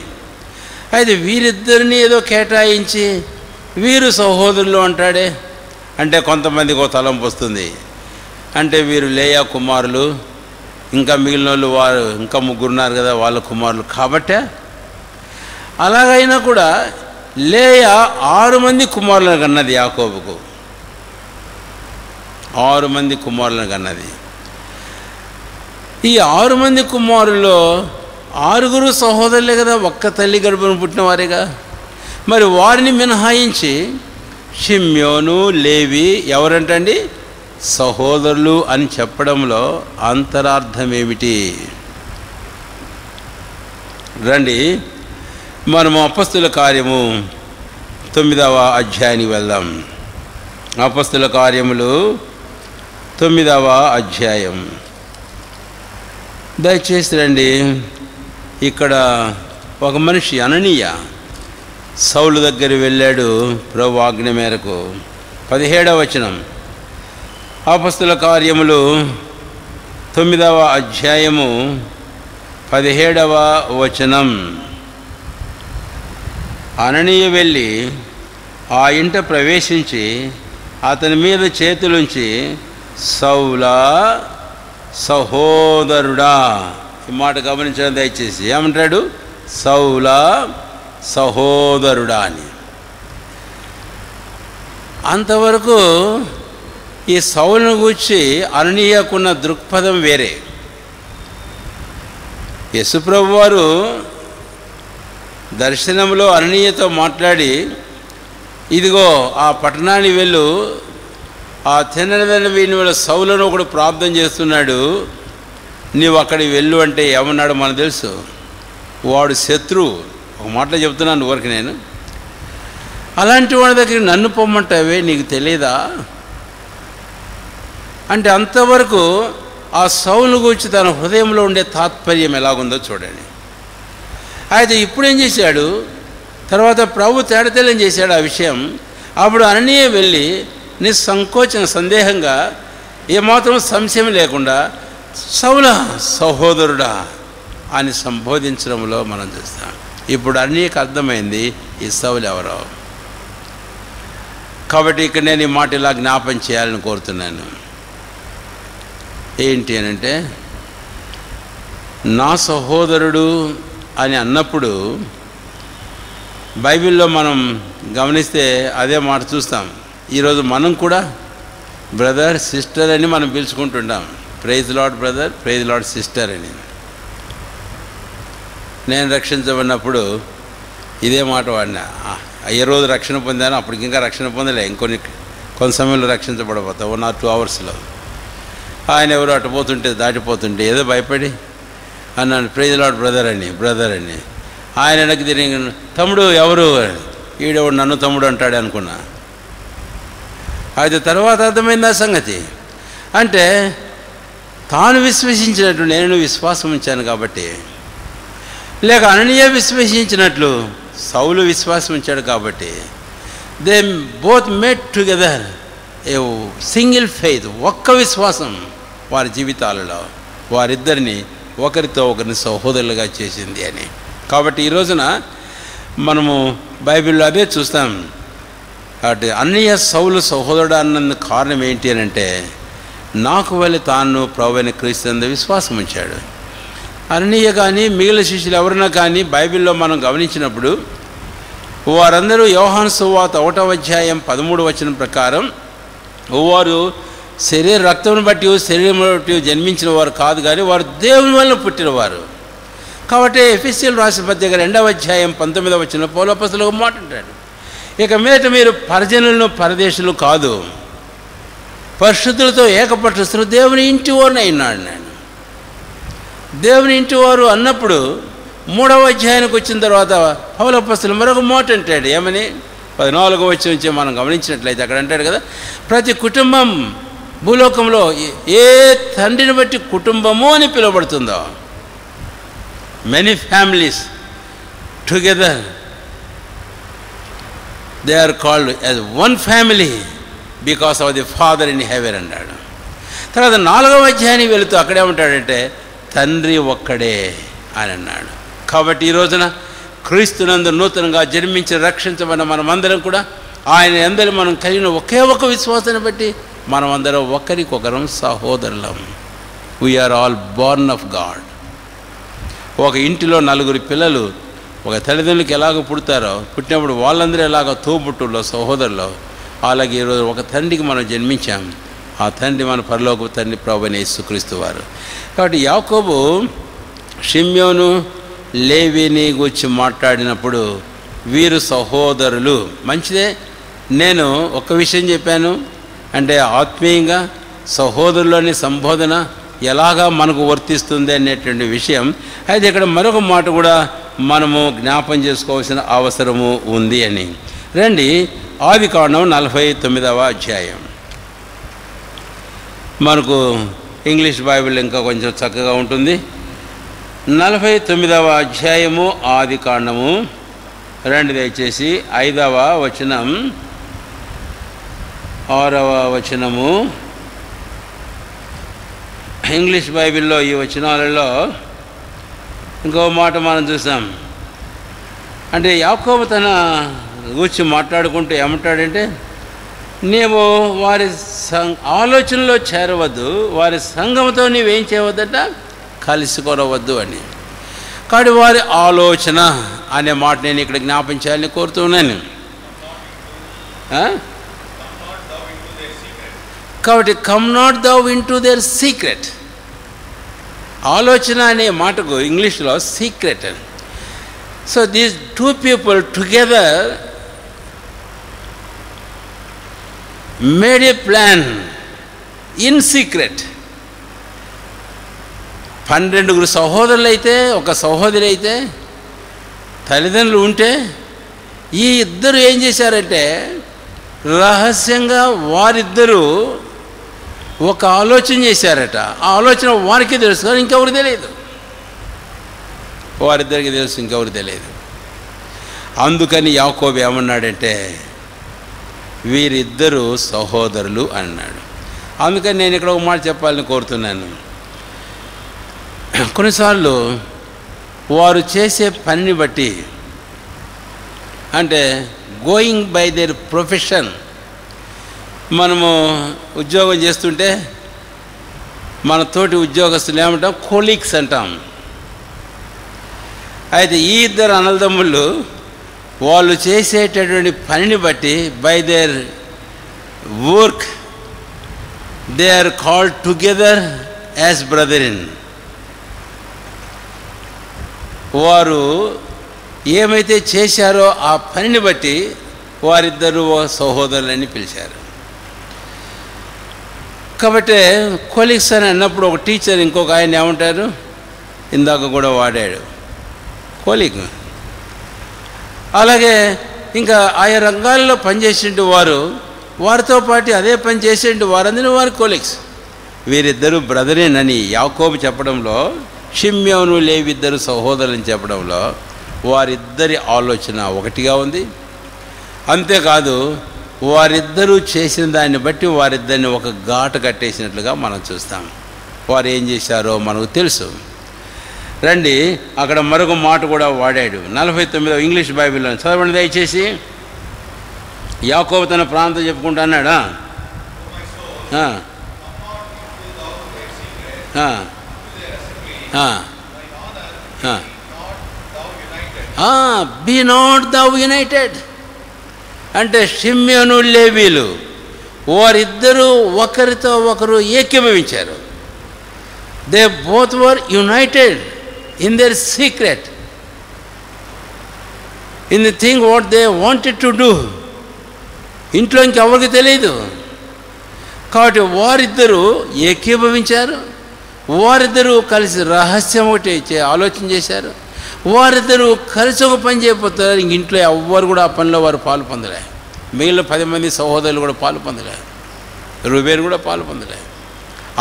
అయితే వీరిద్దరిని ఏదో కేటాయించి వీరు సహోదరులు అంటాడే, అంటే కొంతమందికి ఒక తలంపు వస్తుంది. అంటే వీరు లేయా కుమారులు, ఇంకా మిగిలిన వాళ్ళు వారు ఇంకా 3 ఉన్నారు కదా వాళ్ళ కుమారులు కాబట్టే. అలాగైనా కూడా లేయా 6 మంది కుమారులను కన్నది. యాకోబుకు 6 మంది కుమారులను కన్నది. ఈ 6 మంది కుమారుల్లో 6 సహోదరులే కదా, ఒక్క తల్లి గర్భం పుట్టిన వారేగా. మరి వారిని మినహాయించి షిమ్యోను లేవి ఎవరంటండి? సహోదరులు అని చెప్పడంలో అంతరార్థం ఏమిటి? రండి మనము అపొస్తలుల కార్యము 9వ అధ్యాయానికి వెళ్దాం. అపొస్తలుల కార్యములు 9వ అధ్యాయం. దయచేసి రండి. ఇక్కడ ఒక మనిషి అననీయ సౌలు దగ్గర వెళ్ళాడు ప్రభు ఆజ్ఞ మేరకు. 17వ వచనం, అపొస్తలుల కార్యములు 9వ అధ్యాయము 17వ వచనం. అననీయ వెళ్ళి ఆ ఇంట ప్రవేశించి అతని మీద చేతులుంచి, సౌలా సహోదరుడా, ఈ మాట గమనించడం దయచేసి. ఏమంటాడు? సౌలా సహోదరుడా అని. అంతవరకు ఈ సౌలును గూర్చి అననీయకున్న దృక్పథం వేరే. యేసుప్రభు వారు దర్శనంలో అననీయతో మాట్లాడి, ఇదిగో ఆ పట్టణానికి వెళ్ళు, ఆ తిన్నదైన వీని సౌలను ఒకడు ప్రార్థన చేస్తున్నాడు, నీవు అక్కడికి వెళ్ళు అంటే ఏమన్నాడు మనకు తెలుసు. వాడు శత్రువు. ఒక మాటలో చెప్తున్నాను ఊరికి నేను. అలాంటి వాడి దగ్గర నన్ను పొమ్మంటావే, నీకు తెలియదా అంటే అంతవరకు ఆ సౌలు గురించి తన హృదయంలో ఉండే తాత్పర్యం ఎలాగుందో చూడండి. అయితే ఇప్పుడు ఏం చేశాడు? తర్వాత ప్రభు తేడతెల్లం చేశాడు ఆ విషయం. అప్పుడు అననీయ వెళ్ళి నిస్సంకోచన సందేహంగా ఏమాత్రం సంశయం లేకుండా సౌలా సహోదరుడా అని సంబోధించడంలో మనం చూస్తాం. ఇప్పుడు అననీయకు అర్థమైంది ఈ సౌలు ఎవరో. కాబట్టి ఇక్కడ నేను ఈ మాట ఇలా జ్ఞాపం చేయాలని కోరుతున్నాను. ఏంటి అని అంటే, నా సహోదరుడు అని అన్నప్పుడు బైబిల్లో మనం గమనిస్తే అదే మాట చూస్తాం. ఈరోజు మనం కూడా బ్రదర్ సిస్టర్ అని మనం పిలుచుకుంటుంటాం. Praise Lord brother, praise Lord sister అని. నేను రక్షించబడినప్పుడు ఇదే మాట వాడినా. ఏ రోజు రక్షణ పొందానో అప్పటికి ఇంకా రక్షణ పొందలే, కొంత సమయంలో రక్షించబడబోతా 1 or 2 అవర్స్లో. ఆయన ఎవరు అటు పోతుంటే దాటిపోతుంటే ఏదో భయపడి అన్నాను, ప్రైజ్ లార్డ్ బ్రదర్ అని. ఆయన వెనక్కి తిరిగి, తమ్ముడు ఎవరు? ఈడెవడు నన్ను తమ్ముడు అంటాడు అనుకున్నా. అయితే తర్వాత అర్థమైంది ఆ సంగతి. అంటే తాను విశ్వసించినట్లు నేను విశ్వాసం ఉంచాను కాబట్టి, లేక అననీయ విశ్వసించినట్లు సౌలు విశ్వాసం ఉంచాడు కాబట్టి, they both made together a single faith, ఒక్క విశ్వాసం వారి జీవితాలలో వారిద్దరిని ఒకరితో ఒకరిని సహోదరులుగా చేసింది అని. కాబట్టి ఈ రోజున మనము బైబిల్లో అదే చూస్తాం. కాబట్టి అననీయ సౌలు సహోదరుడు అన్నందుకు కారణం ఏంటి అని అంటే, నాకు వల్ల తాను ప్రభువైన క్రీస్తు విశ్వాసం ఉంచాడు. అననీయ కానీ మిగిలిన శిష్యులు ఎవరైనా కానీ బైబిల్లో మనం గమనించినప్పుడు వారందరూ యోహాను సువార్త 1వ అధ్యాయం 13వ వచనం ప్రకారం వారు శరీర రక్తం బట్టి శరీరం బట్టి జన్మించిన వారు కాదు, కానీ వారు దేవుని వల్ల పుట్టినవారు. కాబట్టి ఎఫెసీయులకు రాసిన పత్రిక 2వ అధ్యాయం 19వ వచనంలో పౌలు అపొస్తలుడు ఒక మాట అంటాడు, ఇక మీదట మీరు పరిజనులను పరదేశులు కాదు, పరిశుద్ధులతో ఏకపక్షులు దేవుని ఇంటి వారిని అయినాడు. నేను దేవుని ఇంటి వారు అన్నప్పుడు 3వ అధ్యాయానికి వచ్చిన తర్వాత పౌలు అపోస్తలుడు మరొక మాట అంటాడు. ఏమని? 14వ వచనం నుంచి మనం గమనించినట్లయితే అక్కడ అంటాడు కదా, ప్రతి కుటుంబం భూలోకంలో ఏ తండ్రిని బట్టి కుటుంబము అని పిలువబడుతుందో, many families together they are called as one family because of the Father in heaven అన్నాడు. తర్వాత 4వ అధ్యాయానికి వెళుతూ అక్కడేమంటాడంటే తండ్రి ఒక్కడే అని అన్నాడు. కాబట్టి ఈ రోజున క్రీస్తునందు నూతనంగా జన్మించి రక్షించబడిన మనమందరం కూడా ఆయన అందరి మనం కలిగిన ఒకే ఒక విశ్వాసాన్ని బట్టి మనమందరం ఒకరికొకరం సహోదరులం. We are all born of God. ఒక ఇంటిలో 4 పిల్లలు ఒక తల్లిదండ్రులకి ఎలాగో పుడతారో, పుట్టినప్పుడు వాళ్ళందరూ ఎలాగో తోబుట్టులో సహోదరులు, అలాగే ఈరోజు ఒక తండ్రికి మనం జన్మించాం. ఆ తండ్రి మన పరలోక తండ్రి ప్రభువైన యేసుక్రీస్తు వారు. కాబట్టి యాకోబు షిమ్యోను లేవీని గురించి మాట్లాడినప్పుడు వీరు సహోదరులు. మంచిదే. నేను ఒక విషయం చెప్పాను, అంటే ఆత్మీయంగా సహోదరులని సంబోధన ఎలాగా మనకు వర్తిస్తుంది అనేటువంటి విషయం. అయితే ఇక్కడ మరొక మాట కూడా మనము జ్ఞాపం చేసుకోవాల్సిన అవసరము ఉంది అని. రండి, ఆదికాండం 49వ అధ్యాయం. మనకు ఇంగ్లీష్ బైబిల్ ఇంకా కొంచెం చక్కగా ఉంటుంది. 49వ అధ్యాయము ఆదికాండము. రండి దయచేసి 5వ వచనం 6వ వచనము. ఇంగ్లీష్ బైబిల్లో ఈ వచనాలలో ఇంకో మాట మనం చూసాం. అంటే యాకోబు తన గురించి మాట్లాడుకుంటూ ఏమంటాడంటే, నీవు వారి ఆలోచనలో చేరవద్దు, వారి సంఘంతో నీవేం చేయవద్దట, కలిసికొనవద్దు అని. కాబట్టి వారి ఆలోచన అనే మాట నేను ఇక్కడ జ్ఞాపించాలని కోరుతున్నాను. కాబట్టి come not thou into their secret. ఆలోచన అనే మాటకు ఇంగ్లీష్లో సీక్రెట్ అని. So these 2 people together made a plan in secret. 12 సహోదరులు అయితే, ఒక సహోదరి అయితే, తల్లిదండ్రులు ఉంటే, ఈ ఇద్దరు ఏం చేశారంటే రహస్యంగా వారిద్దరూ ఒక ఆలోచన చేశారట. ఆ ఆలోచన వారికి తెలుసు కానీ ఇంకెవరు తెలియదు. వారిద్దరికి తెలుసు, ఇంకెవరు తెలియదు. అందుకని యాకోబు ఏమన్నాడంటే వీరిద్దరూ సహోదరులు అన్నాడు. అందుకని నేను ఇక్కడ ఒక మాట చెప్పాలని కోరుతున్నాను. కొన్నిసార్లు వారు చేసే పనిని బట్టి, అంటే గోయింగ్ బై దేర్ ప్రొఫెషన్, మనము ఉద్యోగం చేస్తుంటే మన తోటి ఉద్యోగస్తులు ఏమంటాం, కోలీగ్స్ అంటాం. అయితే ఈ ఇద్దరు అన్నదమ్ముళ్ళు వాళ్ళు చేసేటటువంటి పనిని బట్టి by their work they are called together as brethren. వారు ఏమైతే చేశారో ఆ పనిని బట్టి వారిద్దరూ సహోదరులని పిలిచారు. కాబట్టి కొలీగ్స్ అని అన్నప్పుడు ఒక టీచర్ ఇంకొక ఆయన ఏమంటారు, ఇందాక కూడా వాడాడు, కొలీగ్. అలాగే ఇంకా ఆయా రంగాల్లో పనిచేసేటి వారు, వారితో పాటు అదే పని చేసేటి వారందరూ వారి కొలీగ్స్. వీరిద్దరూ బ్రదరేనని యాకోబు చెప్పడంలో, షిమ్యోను లేవిద్దరు సహోదరులని చెప్పడంలో వారిద్దరి ఆలోచన ఒకటిగా ఉంది. అంతేకాదు వారిద్దరూ చేసిన దాన్ని బట్టి వారిద్దరిని ఒక ఘాటు కట్టేసినట్లుగా మనం చూస్తాం. వారు ఏం చేశారో మనకు తెలుసు. రండి, అక్కడ మరొక మాట కూడా వాడాడు. 49వ ఇంగ్లీష్ బైబిల్లో చదవండి దయచేసి. యాకోబు తన ప్రాంతం చెప్పుకుంటా అన్నాడా, బీ నాట్ దౌ యునైటెడ్. అంటే షిమ్యోను లేవీలు వారిద్దరూ ఒకరితో ఒకరు ఏకీభవించారు. They both were united in their secret, in the thing what they wanted to do. ఇంట్లో ఇంకెవరికి తెలియదు. కాబట్టి వారిద్దరూ ఏకీభవించారు. వారిద్దరూ కలిసి రహస్యం ఒకటి ఆలోచన చేశారు. వారిద్దరూ కలిసి ఒక పని చేయకపోతారు. ఇంక ఇంట్లో ఎవ్వరు కూడా ఆ పనిలో వారు పాలు పొందలే. మిగిలిన 10 మంది సహోదరులు కూడా పాలు పొందలే. రూబేను కూడా పాలు పొందలే.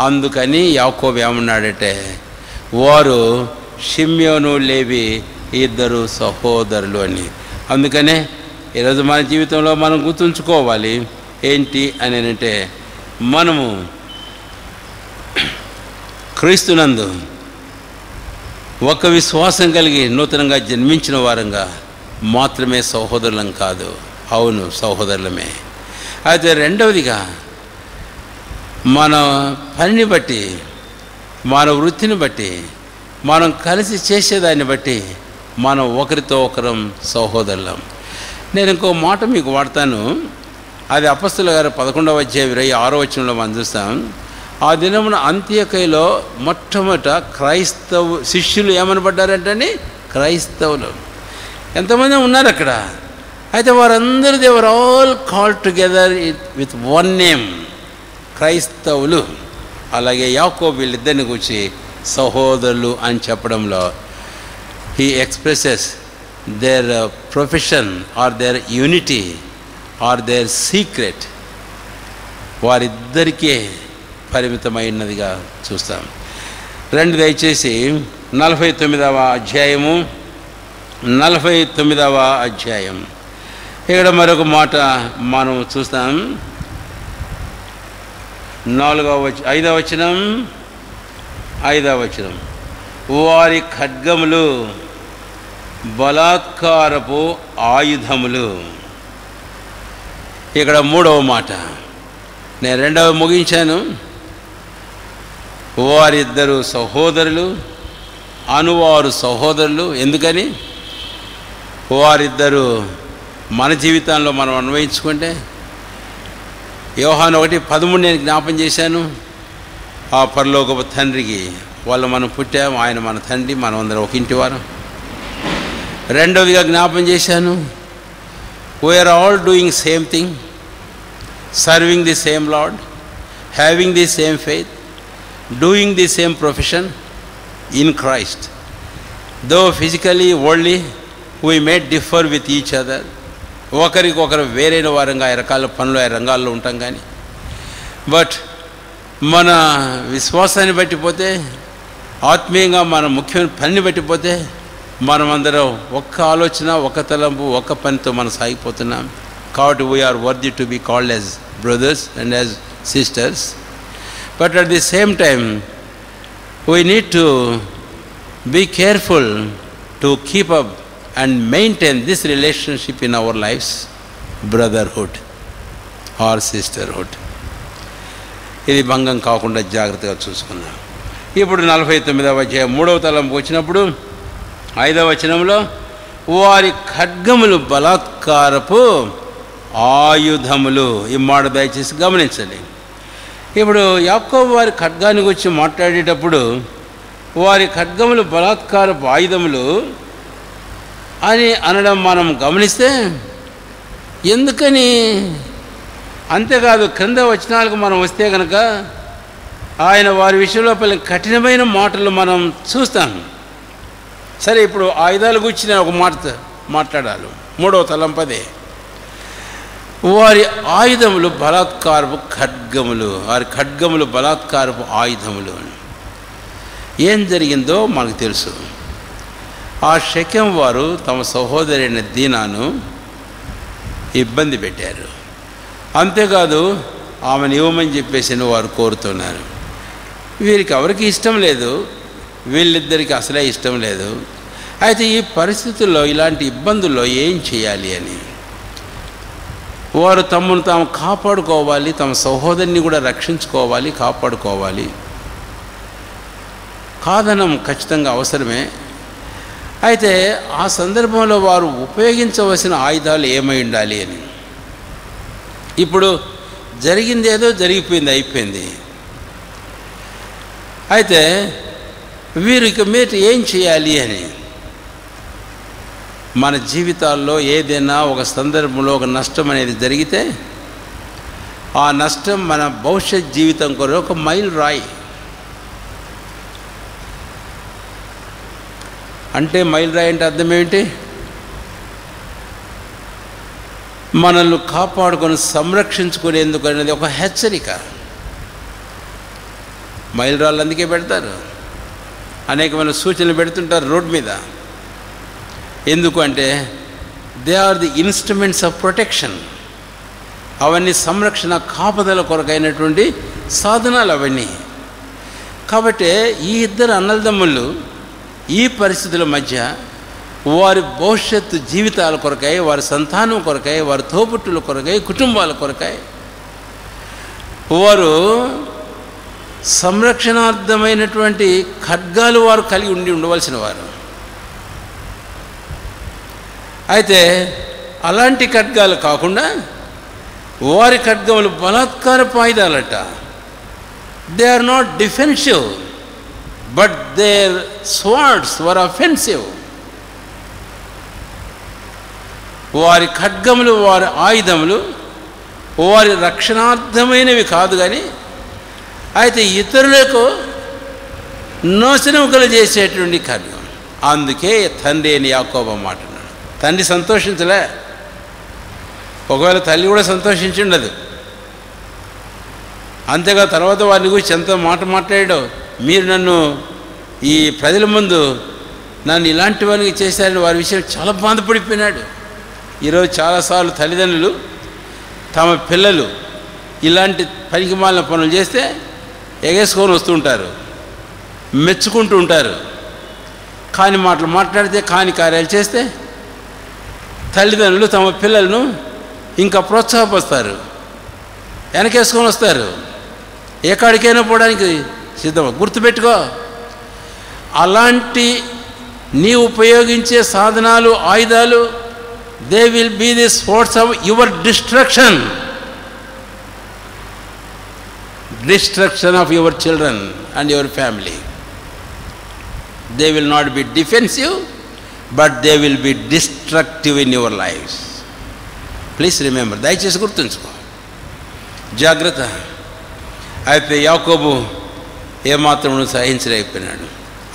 అందుకని యాకోబు ఏమన్నాడంటే, వారు షిమ్యోను లేవి ఇద్దరు సహోదరులు అని. అందుకనే ఈరోజు మన జీవితంలో మనం గుర్తుంచుకోవాలి ఏంటి అని అంటే, మనము క్రీస్తునందు ఒక విశ్వాసం కలిగి నూతనంగా జన్మించిన వారంగా మాత్రమే సహోదరులం కాదు, అవును సహోదరులమే. అయితే రెండవదిగా మన పనిని బట్టి, మన వృత్తిని బట్టి, మనం కలిసి చేసేదాన్ని బట్టి మనం ఒకరితో ఒకరం సహోదరులం. నేను ఇంకో మాట మీకు వాడతాను. అది అపొస్తలుల గారు 11వ అధ్యాయం 26వ వచనంలో మనం చూస్తాం. ఆ దినమున అంత్యొకయలో మొట్టమొదట క్రైస్తవ శిష్యులు ఏమనబడ్డారంటే క్రైస్తవులు. ఎంతమంది ఉన్నారు అక్కడ. అయితే వారందరూ they were all called together with one name, క్రైస్తవులు. అలాగే యాకోబు వీళ్ళిద్దరిని గురించి సహోదరులు అని చెప్పడంలో he expresses their profession or their unity or their secret వారిద్దరికే పరిమితమైనదిగా చూస్తాం. దయచేసి 49వ అధ్యాయము 49వ అధ్యాయం ఇక్కడ మరొక మాట మనం చూస్తాం. 5వ వచనం వారి ఖడ్గములు బలాత్కారపు ఆయుధములు. ఇక్కడ 3వ మాట, నేను 2వ ముగించాను. వారిద్దరు సహోదరులు అనువారు సహోదరులు. ఎందుకని? వారిద్దరూ మన జీవితంలో మనం అన్వయించుకుంటే, యోహాను 1:13 నేను జ్ఞాపం చేశాను. ఆ పరలోకపు తండ్రికి వాళ్ళు మనం పుట్టాం, ఆయన మన తండ్రి, మనం అందరం ఒక ఇంటి వారం. రెండవదిగా జ్ఞాపం చేశాను, we're all doing same thing, serving the same Lord, having the same faith, doing the same profession in Christ. Though physically, worldly, we may differ with each other. ఒకరికొకరు వేరైన వారంగా రకాల పనులు రంగాల్లో ఉంటాం. కానీ బట్ మన విశ్వాసాన్ని బట్టిపోతే, ఆత్మీయంగా మన ముఖ్యమైన పనిని బట్టిపోతే మనమందరం ఒక్క ఆలోచన, ఒక్క తలంపు, ఒక్క పనితో మనం సాగిపోతున్నాం. కాబట్టి we're worthy to be called as brothers and as sisters. But at the same time, we need to be careful to keep up and maintain this relationship in our lives, brotherhood or sisterhood. ఇది భంగం కాకుండా జాగ్రత్తగా చూసుకుందాం. ఇప్పుడు 49వ అధ్యాయం 3వ తలంపు వచ్చినప్పుడు 5వ వచనంలో వారి ఖడ్గములు బలాత్కారపు ఆయుధములు. ఈ మాట దయచేసి గమనించండి. ఇప్పుడు యాకోబు వారి ఖడ్గాన్ని గురించి మాట్లాడేటప్పుడు వారి ఖడ్గములు బలాత్కారపు ఆయుధములు అని అనడం మనం గమనిస్తే, ఎందుకని? అంతేకాదు, క్రింద వచనాలకు మనం వస్తే కనుక ఆయన వారి విషయంలో కఠినమైన మాటలు మనం చూస్తాం. సరే, ఇప్పుడు ఆయుధాల గురించి నేను ఒక మాట మాట్లాడాలి. 3వ తలంపదే, వారి ఆయుధములు బలాత్కారపు ఖడ్గములు, వారి ఖడ్గములు బలాత్కారపు ఆయుధములు. ఏం జరిగిందో మనకు తెలుసు. ఆ షెకెం వారు తమ సహోదరైన దీనాను ఇబ్బంది పెట్టారు. అంతేకాదు, ఆమెను ఇవ్వమని చెప్పేసి వారు కోరుతున్నారు. వీరికి ఎవరికి ఇష్టం లేదు, వీళ్ళిద్దరికి అసలే ఇష్టం లేదు. అయితే ఈ పరిస్థితుల్లో, ఇలాంటి ఇబ్బందుల్లో ఏం చేయాలి అని వారు తమను తాము కాపాడుకోవాలి, తమ సహోదరిని కూడా రక్షించుకోవాలి, కాపాడుకోవాలి. కాదనం ఖచ్చితంగా అవసరమే. అయితే ఆ సందర్భంలో వారు ఉపయోగించవలసిన ఆయుధాలు ఏమై ఉండాలి అని. ఇప్పుడు జరిగింది ఏదో జరిగిపోయింది, అయిపోయింది. అయితే వీరికి మీరు ఏం చేయాలి అని. మన జీవితాల్లో ఏదైనా ఒక సందర్భంలో ఒక నష్టం అనేది జరిగితే, ఆ నష్టం మన భవిష్యత్ జీవితం కొరకు ఒక మైల్ రాయి. అంటే మైలురాయి అంటే అర్థం ఏమిటి? మనల్ని కాపాడుకొని సంరక్షించుకునేందుకు అనేది ఒక హెచ్చరిక. మైలురాళ్ళు అందుకే పెడతారు, అనేకమైన సూచనలు పెడుతుంటారు రోడ్ మీద. ఎందుకు అంటే they are the instruments of protection. అవన్నీ సంరక్షణ కాపుదల కొరకైనటువంటి సాధనాలు అవన్నీ. కాబట్టి ఈ ఇద్దరు అన్నదమ్ముళ్ళు ఈ పరిస్థితుల మధ్య వారి భవిష్యత్తు జీవితాల కొరకై, వారి సంతానం కొరకై, వారి తోబుట్టుల కొరకై, కుటుంబాల కొరకై వారు సంరక్షణార్థమైనటువంటి ఖడ్గాలు వారు కలిగి ఉండవలసిన వారు. అయితే అలాంటి ఖడ్గాలు కాకుండా వారి ఖడ్గములు బలాత్కారపు ఆయుధాలట. They are not defensive but their swords were offensive. వారి ఖడ్గములు, వారి ఆయుధములు వారి రక్షణార్థమైనవి కాదు, కానీ అయితే ఇతరులకు నాశనం కలుగజేసేటువంటి ఖడ్గం. అందుకే తండ్రి అని యాకోబు మాట్లాడు. తండ్రి సంతోషించలే, ఒకవేళ తల్లి కూడా సంతోషించి ఉండదు. అంతేగా తర్వాత వారిని గురించి ఎంత మాట మాట్లాడాడో, మీరు నన్ను ఈ ప్రజల ముందు నన్ను ఇలాంటి వారికి చేశారని వారి విషయం చాలా బాధపడిపోయినాడు. ఈరోజు చాలాసార్లు తల్లిదండ్రులు తమ పిల్లలు ఇలాంటి పనికిమాలిన పనులు చేస్తే ఎగేసుకొని వస్తుంటారు, మెచ్చుకుంటూ ఉంటారు. కాని మాటలు మాట్లాడితే, కాని కార్యాలు చేస్తే తల్లిదండ్రులు తమ పిల్లలను ఇంకా ప్రోత్సాహపరుస్తారు, వెనకేసుకొని వస్తారు, ఎక్కడికైనా పోవడానికి సిద్ధం. గుర్తుపెట్టుకో, అలాంటి నీ ఉపయోగించే సాధనాలు, ఆయుధాలు, they will be the sports of your destruction of your children and your family. They will not be defensive, but they will be destructive in your lives. Please remember, దయచేసి గుర్తుంచుకో, జాగ్రత్త. అయితే యాకోబు ఏమాత్రం సహించలేకపోయినాడు.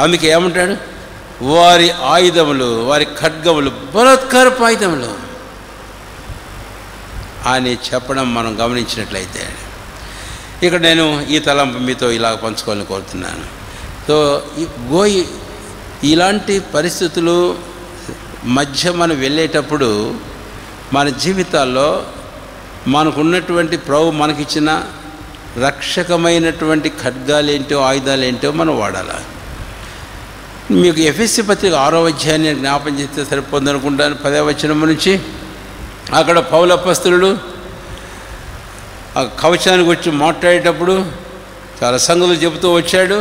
అందుకే ఏమంటాడు? వారి ఆయుధములు, వారి ఖడ్గములు బలాత్కారపు ఆయుధములు అని చెప్పడం మనం గమనించినట్లయితే, ఇక్కడ నేను ఈ తలంపు మీతో ఇలా పంచుకోవాలని కోరుతున్నాను. సో ఇలాంటి పరిస్థితులు మధ్య మనం వెళ్ళేటప్పుడు మన జీవితాల్లో మనకున్నటువంటి ప్రభు మనకిచ్చిన రక్షకమైనటువంటి ఖడ్గాలేంటో, ఆయుధాలేంటో మనం వాడాలి. మీకు ఎఫెసీ పత్రిక 6వ అధ్యాయాన్ని జ్ఞాపం చేస్తే సరిపోతుందనుకుంటాను. 10వ వచనం నుంచి అక్కడ పౌలు అపొస్తలుడు ఆ కవచానికి వచ్చి మాట్లాడేటప్పుడు చాలా సంగతులు చెబుతూ వచ్చాడు.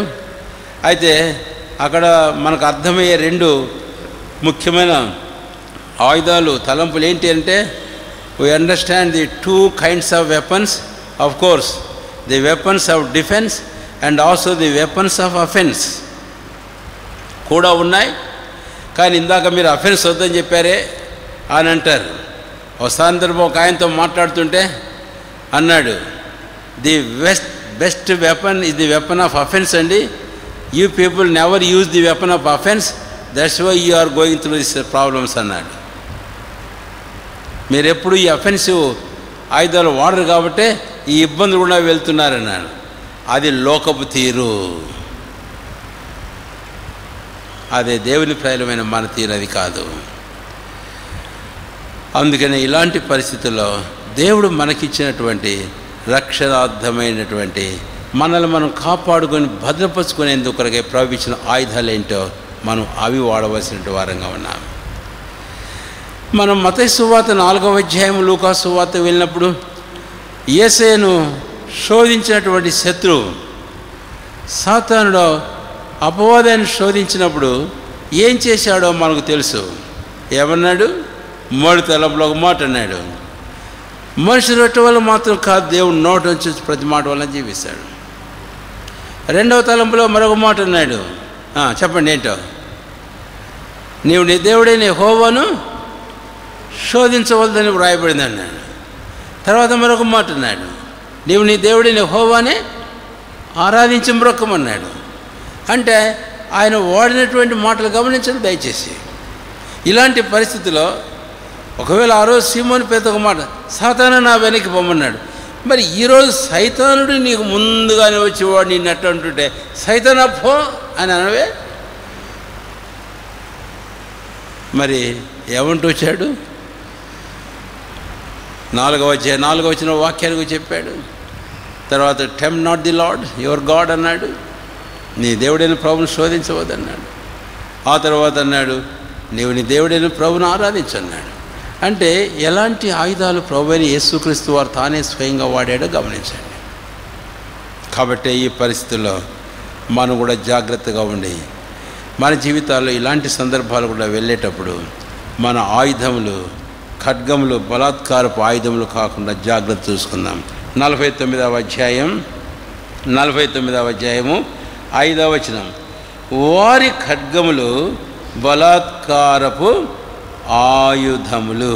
అయితే అక్కడ మనకు అర్థమయ్యే 2 ముఖ్యమైన ఆయుధాలు, తలంపులు ఏంటి అంటే, we understand the 2 kinds of weapons. Of course, the weapons of defense and also the weapons of offense కూడా ఉన్నాయి. కానీ ఇందాక మీరు అఫెన్స్ వద్దని చెప్పారే అని అంటారు. ఒక సందర్భం ఒక ఆయనతో మాట్లాడుతుంటే అన్నాడు, the best weapon is the weapon of offense అండి. You people never use the weapon of offense, that's why you are going through this problems అన్నాడు. మీరు ఎప్పుడు ఈ అఫెన్సివ్ ఆయుధాలు వాడరు కాబట్టే ఈ ఇబ్బందులు కూడా వెళ్తున్నారన్నాడు. అది లోకపు తీరు, అదే దేవుని ప్రేరమైన మన తీరు అది కాదు. అందుకని ఇలాంటి పరిస్థితుల్లో దేవుడు మనకిచ్చినటువంటి రక్షణార్థమైనటువంటి మనల్ని మనం కాపాడుకొని భద్రపరుచుకునేందుకు కొరకే ప్రవహించిన ఆయుధాలు ఏంటో మనం అవి వాడవలసిన వారంగా ఉన్నాం. మనం మత్తయి సువార్త 4వ అధ్యాయం, లూకా సువార్త వెళ్ళినప్పుడు యేసయ్యను శోధించినటువంటి శత్రువు సాతానుడు అపవాదాన్ని శోధించినప్పుడు ఏం చేశాడో మనకు తెలుసు. ఏమన్నాడు? 3 తలంపులో ఒక మాట అన్నాడు. మనిషి రొట్టె వల్ల మాత్రం కాదు, దేవుడు నోటి నుంచి ప్రతి మాట వల్ల జీవిస్తాడు. 2వ తలంపులో మరొక మాట అన్నాడు. చెప్పండి ఏంటో? నీవు నీ దేవుడైన యెహోవాను శోధించవద్దని వ్రాయబడింది అన్నాడు. తర్వాత మరొక మాట అన్నాడు, నీవు నీ దేవుడైన యెహోవానే ఆరాధించి మ్రొక్కమన్నాడు. అంటే ఆయన వాడినటువంటి మాటలు గమనించండి దయచేసి. ఇలాంటి పరిస్థితిలో ఒకవేళ ఆ రోజు సీమోను పేతురు ఒక మాట, సాతాను నా వెనక్కి పొమ్మన్నాడు. మరి ఈరోజు సైతానుడు నీకు ముందుగానే వచ్చేవాడు నిన్ను ఎట్లా అంటుంటే సైతానా పో అని అనవే? మరి ఏమంటూ వచ్చాడు? 4వ వచనం వాక్యానికి చెప్పాడు. తర్వాత tempt not the lord your God అన్నాడు. నీ దేవుడైన ప్రభుని శోధించవద్దన్నాడు. ఆ తర్వాత అన్నాడు నీవు నీ దేవుడైన ప్రభుని ఆరాధించన్నాడు. అంటే ఎలాంటి ఆయుధాలు ప్రభు అయిన యేసుక్రీస్తు వారు తానే స్వయంగా వాడాడో గమనించండి. కాబట్టి ఈ పరిస్థితుల్లో మనం కూడా జాగ్రత్తగా ఉండి మన జీవితాల్లో ఇలాంటి సందర్భాలు కూడా వెళ్ళేటప్పుడు మన ఆయుధములు ఖడ్గములు బలాత్కారపు ఆయుధములు కాకుండా జాగ్రత్త చూసుకుందాం. 49వ అధ్యాయము 5వ వచనం, వారి ఖడ్గములు బలాత్కారపు ఆయుధములు.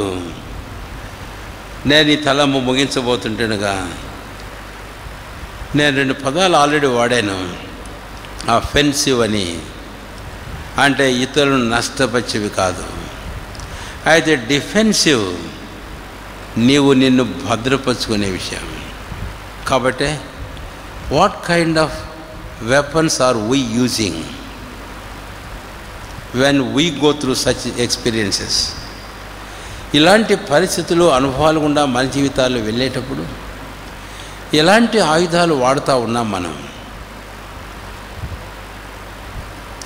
నేను ఈ తలము ముగించబోతుంటానుగా నేను 2 పదాలు ఆల్రెడీ వాడాను. అఫెన్సివ్ అని అంటే ఇతరులను నష్టపరిచేవి కాదు. అయితే డిఫెన్సివ్ నీవు నిన్ను భద్రపరుచుకునే విషయం. కాబట్టి what kind of weapons are we using when we go through such experiences? ఇలాంటి పరిస్థితులు అనుభవాలు గుండా మన జీవితాల్లో వెళ్ళేటప్పుడు ఎలాంటి ఆయుధాలు వాడుతూ ఉన్నాం మనం?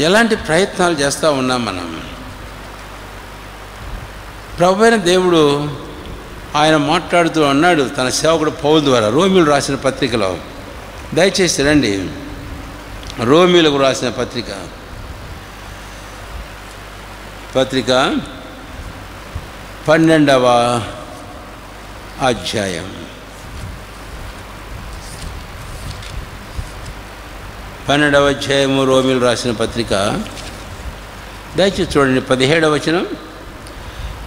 ఎలాంటి ప్రయత్నాలు చేస్తూ ఉన్నాం మనం? ప్రభువైన దేవుడు ఆయన మాట్లాడుతూ అన్నాడు తన సేవకుడు పౌలు ద్వారా రోమీయులకు రాసిన పత్రికలో. దయచేసి రండి, రోమీయులకు రాసిన పత్రిక 12వ అధ్యాయం 12వ అధ్యాయము రోమీయులకు రాసిన పత్రిక. దయచేసి చూడండి 17వ వచనం,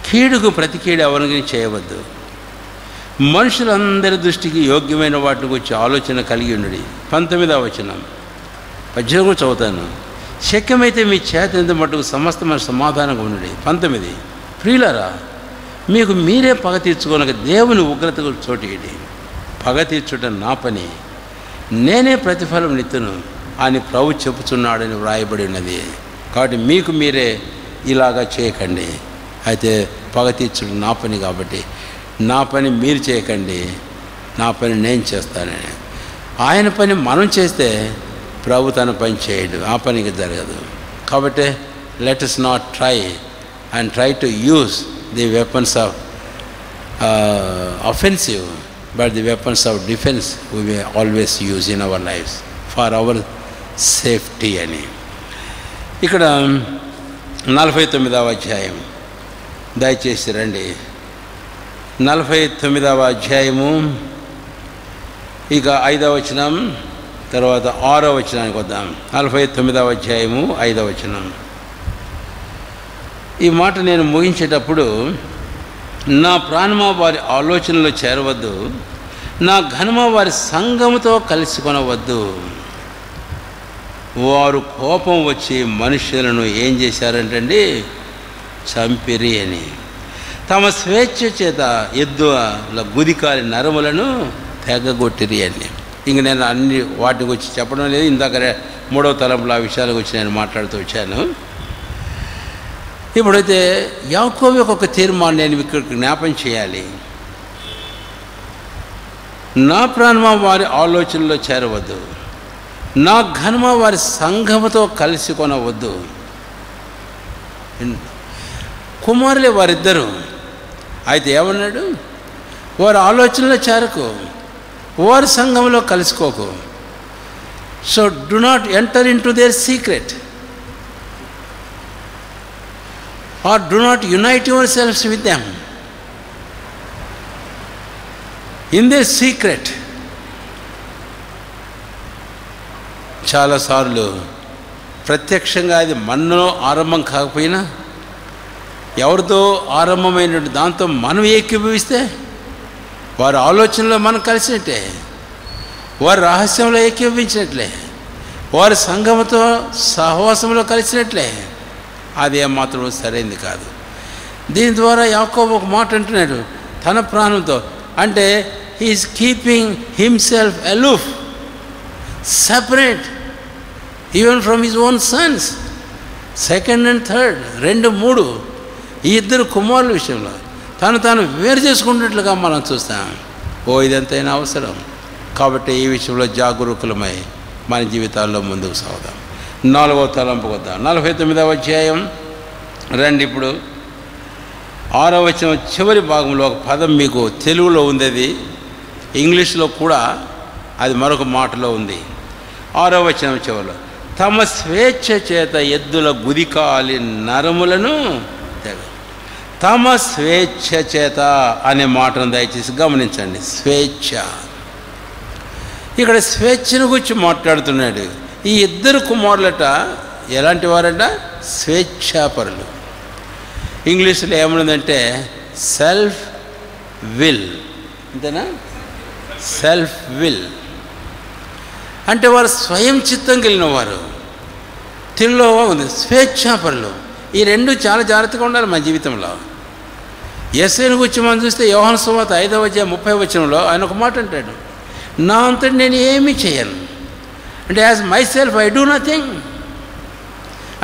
కీడుకు ప్రతి కీడు ఎవరికి చేయవద్దు, మనుషులందరి దృష్టికి యోగ్యమైన వాటిని గురించి ఆలోచన కలిగి ఉండి. 19వ వచనం 18 చదువుతాను, శక్యమైతే మీ చేత ఎంత మటుకు సమస్తమైన సమాధానంగా ఉండండి. 19, ప్రియులారా మీకు మీరే పగ తీర్చుకోనక దేవుని ఉగ్రతకు చోటేయండి. పగ తీర్చుట నా పని, నేనే ప్రతిఫలం నిత్తును అని ప్రభు చెప్పుచున్నాడని వ్రాయబడి ఉన్నది. కాబట్టి మీకు మీరే ఇలాగా చేయకండి. అయితే పగ తీర్చుడు నా పని కాబట్టి నా పని మీరు చేయకండి, నా పని నేను చేస్తానని. ఆయన పని మనం చేస్తే ప్రభు తన పని చేయడు, ఆ పనికి జరగదు. కాబట్టి let us not try and try to use the weapons of offensive, but the weapons of defense we may always use in our lives for our safety అని. ఇక్కడ 49వ అధ్యాయం దయచేసి రండి. 49వ అధ్యాయము ఇక 5వ వచనం తర్వాత 6వ వచనానికి వద్దాం. 49వ అధ్యాయము 5వ వచనం. ఈ మాట నేను ముగించేటప్పుడు, నా ప్రాణమా వారి ఆలోచనలో చేరవద్దు, నా ఘనమా వారి సంఘముతో కలుసుకొనవద్దు. వారు కోపం వచ్చి మనుషులను ఏం చేశారంటండి? చంపిరి అని. తమ స్వేచ్ఛ చేత ఎద్దుల గుదికాలి నరములను తెగగొట్టిరి అని. ఇంక నేను అన్ని వాటికి వచ్చి చెప్పడం లేదు. ఇందాక 3వ తలంపులో ఆ విషయాలకు వచ్చి నేను మాట్లాడుతూ వచ్చాను. ఇప్పుడైతే యాకోబు ఒక తీర్మానం నేను ఇక్కడ జ్ఞాపం చేయాలి. నా ప్రాణమా వారి ఆలోచనలో చేరవద్దు, నా ఘనమా వారి సంఘముతో కలిసి కొనవద్దు. కుమారులే వారిద్దరు. అయితే ఏమన్నాడు? వారి ఆలోచనలో చేరకు, వారి సంఘంలో కలుసుకోకు. So do not enter into their secret or do not unite yourselves with them in their secret. చాలాసార్లు ప్రత్యక్షంగా అది మనలో ఆరంభం కాకపోయినా ఎవరితో ఆరంభమైన దాంతో మనం ఏకీభవిస్తే వారి ఆలోచనలో మనం కలిసినట్టే, వారి రహస్యంలో ఏకీభవించినట్లే. వారి సంఘముతో సహవాసంలో కలిసినట్లే. అది ఏమాత్రం సరైంది కాదు. దీని ద్వారా యాకోబు ఒక మాట అంటున్నాడు తన ప్రాణంతో, అంటే he is keeping himself aloof, separate even from his own sons. Second and third, 2, 3 ఈ ఇద్దరు కుమారుల విషయంలో తాను వేరు చేసుకున్నట్లుగా మనం చూస్తాం. ఇదంతైనా అవసరం. కాబట్టి ఈ విషయంలో జాగరూకులమై మన జీవితాల్లో ముందుకు సాగుదాం. 4వ తలంపుకు వద్దాం. 49వ అధ్యాయం రండి. ఇప్పుడు 6వ వచనం చివరి భాగంలో ఒక పదం మీకు తెలుగులో ఉంది, అది ఇంగ్లీష్లో కూడా అది మరొక మాటలో ఉంది. 6వ వచనం చివరిలో, తమ స్వేచ్ఛ చేత ఎద్దుల గుదికాలి నరములను తెగ. తమ స్వేచ్ఛ చేత అనే మాటను దయచేసి గమనించండి. స్వేచ్ఛ, ఇక్కడ స్వేచ్ఛను గురించి మాట్లాడుతున్నాడు. ఈ ఇద్దరు కుమారులట ఎలాంటి వారంట? స్వేచ్ఛాపరులు. ఇంగ్లీష్లో ఏమన్నదంటే సెల్ఫ్ విల్, అంతేనా? సెల్ఫ్ విల్ అంటే వారు స్వయం చిత్తం కలిగిన వారు. తెలుగులో ఉంది స్వేచ్ఛాపరులు. ఈ 2 చాలా జాగ్రత్తగా ఉండాలి మన జీవితంలో. యేసుని గురించి మనం చూస్తే యోహాను సువార్త 5వ అధ్యాయం 30వ వచనంలో ఆయన ఒక మాట అంటాడు, నా అంతటి నేను ఏమీ చేయను, అంటే as myself I do nothing.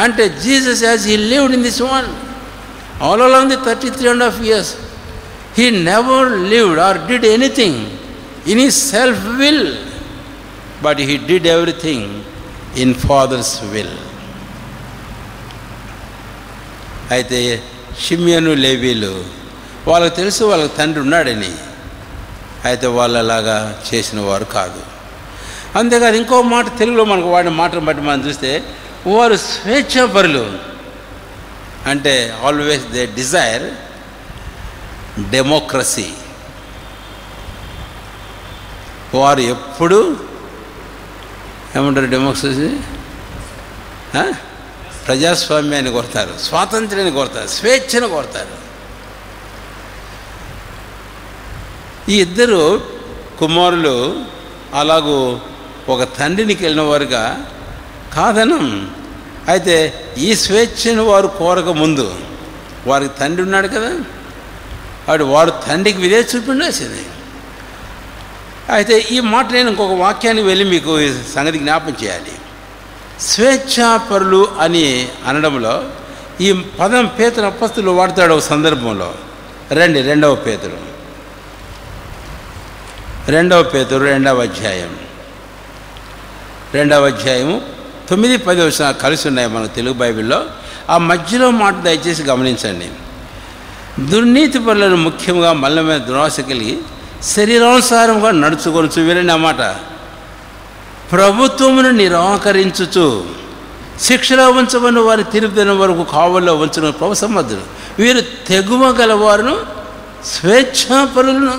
అంటే Jesus as he lived in this world all along the 33.5 years, he never lived or did anything in his self will, but he did everything in Father's will. అయితే షిమ్యోను లేవీలు వాళ్ళకి తెలుసు వాళ్ళకి తండ్రి ఉన్నాడని, అయితే వాళ్ళలాగా చేసిన వారు కాదు. అంతేకాదు ఇంకో మాట తెలుగులో మనకు వాడిన మాటను బట్టి మనం చూస్తే వారు స్వేచ్ఛాపరులు. అంటే ఆల్వేస్ దే డిజైర్ డెమోక్రసీ. వారు ఎప్పుడు ఏమంటారు? డెమోక్రసీ, ప్రజాస్వామ్యాన్ని కోరుతారు, స్వాతంత్ర్యాన్ని కోరుతారు, స్వేచ్ఛను కోరుతారు. ఈ ఇద్దరు కుమారులు అలాగూ ఒక తండ్రికి వెళ్ళిన వారుగా కాదనం. అయితే ఈ స్వేచ్ఛను వారు కోరక ముందు వారికి తండ్రి ఉన్నాడు కదా, వాడు తండ్రికి విధేయత చూపిండాల్సింది. అయితే ఈ మాట నేను ఇంకొక వాక్యానికి వెళ్ళి మీకు ఈ సంగతి జ్ఞాపం చేయాలి. స్వేచ్ఛాపరులు అని అనడంలో ఈ పదం పేతురు అపొస్తలుడు వాడతాడు ఒక సందర్భంలో. రండి 2వ పేతురు 2వ అధ్యాయం 9-10 వచనాలు కలిసి ఉన్నాయి మన తెలుగు బైబిల్లో. ఆ మధ్యలో మాట దయచేసి గమనించండి. దుర్నీతి పరులను ముఖ్యంగా మల్లమైన దురాశ కలిగి శరీరానుసారంగా నడుచుకొనుచు, వీరని అన్నమాట, ప్రభుత్వమును నిరాకరించుచు శిక్షలో ఉంచమని వారి తీర్పుదినం వరకు కావల్లో ఉంచిన ప్రభు సమర్థులు. వీరు తెగువ గలవారును స్వేచ్ఛాపరులను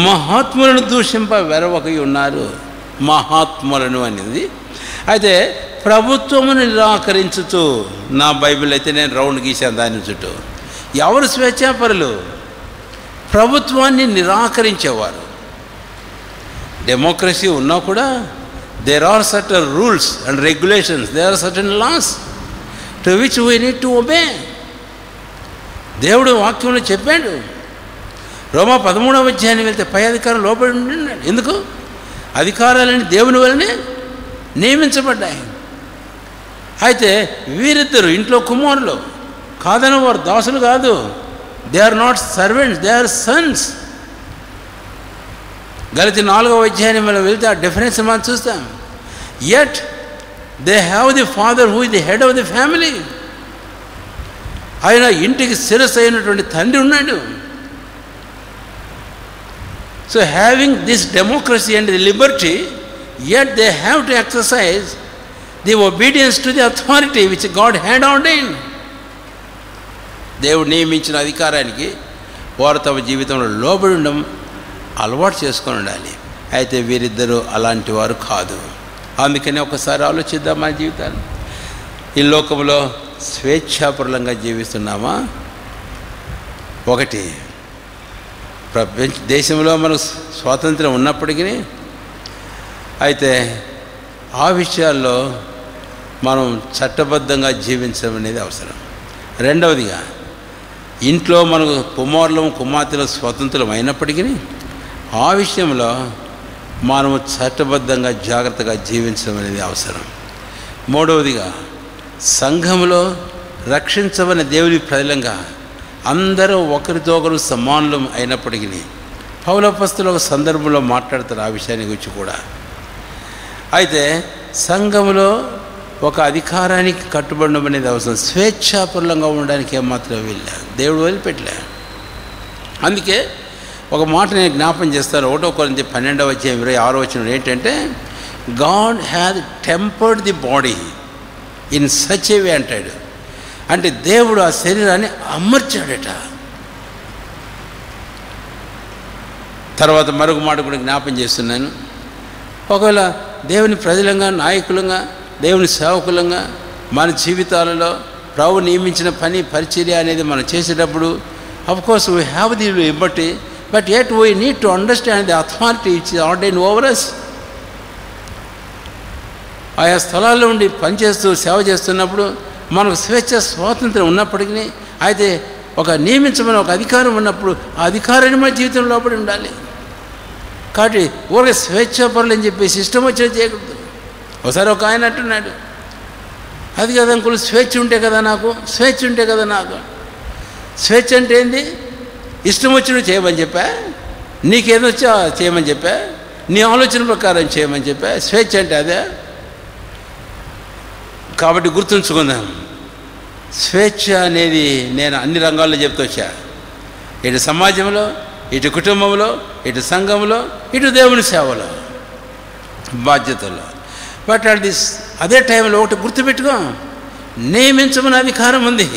మహాత్ములను దూషింప వెరవకై ఉన్నారు. మహాత్ములను అనేది అయితే ప్రభుత్వమును నిరాకరించుచు, నా బైబిల్ అయితే నేను రౌండ్ గీశాను దాని చుట్టూ. ఎవరు స్వేచ్ఛాపరులు? ప్రభుత్వాన్ని నిరాకరించేవారు. డెమోక్రసీ ఉన్నా కూడా there are certain rules and regulations, there are certain laws to which we need to obey. దేవుడు వాక్యంలో చెప్పాడు. రోమా 13వ అధ్యాయానికి వెళ్తే పై అధికారం లోపడి ఉన్నాడు. ఎందుకు? అధికారాలని దేవుని వల్లనే నియమించబడ్డాయి. అయితే వీరిద్దరు ఇంట్లో కుమారులు కాదని వారు దాసులు కాదు. They are not servants, they are sons. గలతీ 4వ అధ్యాయం మనం వెళ్తే ఆ డిఫరెన్స్ మనం చూస్తాం. Yet they have the father who is the head of the family. ఆయన ఇంటికి శిరస్సు అయినటువంటి తండ్రి ఉన్నాడు. So having this democracy and the liberty, yet they have to exercise the obedience to the authority which God had ordained. దేవుడు నియమించిన అధికారానికి వారు తమ జీవితంలో లోబడి ఉండడం అలవాటు చేసుకొని ఉండాలి. అయితే వీరిద్దరూ అలాంటి వారు కాదు. అందుకని ఒకసారి ఆలోచిద్దాం మన జీవితాన్ని. ఈ లోకంలో స్వేచ్ఛాపరులంగా జీవిస్తున్నామా? ఒకటి, దేశంలో మనకు స్వాతంత్రం ఉన్నప్పటికీ అయితే ఆ విషయాల్లో మనం చట్టబద్ధంగా జీవించడం అనేది అవసరం. రెండవదిగా, ఇంట్లో మనకు కుమారులం కుమార్తెలు స్వతంత్రం అయినప్పటికీ ఆ విషయంలో మనము చట్టబద్ధంగా జాగ్రత్తగా జీవించడం అనేది అవసరం. మూడవదిగా, సంఘంలో రక్షించబడిన దేవుని ప్రజలంగా అందరూ ఒకరితో ఒకరు సమానులం అయినప్పటికీ పౌలు అపోస్తలుడు ఒక సందర్భంలో మాట్లాడతారు ఆ విషయాన్ని గురించి కూడా. అయితే సంఘంలో ఒక అధికారానికి కట్టుబడడం అనేది అవసరం. స్వేచ్ఛాపూర్లంగా ఉండడానికి ఏమాత్రం వీళ్ళ దేవుడు వదిలిపెట్టలే. అందుకే ఒక మాట నేను జ్ఞాపం చేస్తాను. 1 కొరింథీ 12:26 ఏంటంటే, God has tempered the body in such a way అంటాడు. అంటే దేవుడు ఆ శరీరాన్ని అమర్చాడట. తర్వాత మరొక మాట కూడా జ్ఞాపం చేస్తున్నాను. ఒకవేళ దేవుని ప్రజలంగా, నాయకులంగా, దేవుని సేవకులంగా మన జీవితాలలో ప్రభు నియమించిన పని పరిచర్య అనేది మనం చేసేటప్పుడు of course we have the Liberty, but yet we need to understand the authority which is ordained over us. ఆయా స్థలాల్లో ఉండి పనిచేస్తూ సేవ చేస్తున్నప్పుడు మనకు స్వేచ్ఛ స్వాతంత్రం ఉన్నప్పటికీ, అయితే ఒక నియమించమని ఒక అధికారం ఉన్నప్పుడు ఆ అధికారాన్ని మన జీవితం లోపడి ఉండాలి. కాబట్టి ఊరికే స్వేచ్ఛాపరులు అని చెప్పేసి ఇష్టం వచ్చేది చేయకూడదు. ఒకసారి ఒక ఆయన అంటున్నాడు, అది కదా అంకుల్, స్వేచ్ఛ ఉంటే కదా నాకు, స్వేచ్ఛ ఉంటే కదా నాకు. స్వేచ్ఛ అంటే ఏంది? ఇష్టం వచ్చినట్టు చేయమని చెప్పా, నీకేదొచ్చా చేయమని చెప్పా, నీ ఆలోచన ప్రకారం చేయమని చెప్పా. స్వేచ్ఛ అంటే అదే. కాబట్టి గుర్తుంచుకుందాం, స్వేచ్ఛ అనేది నేను అన్ని రంగాల్లో చెప్తూ వచ్చా. ఇటు సమాజంలో, ఇటు కుటుంబంలో, ఇటు సంఘంలో, ఇటు దేవుని సేవలో, బాధ్యతల్లో. బట్ అదే టైంలో ఒకటి గుర్తుపెట్టుకో, నియమించమని అధికారం ఉంది.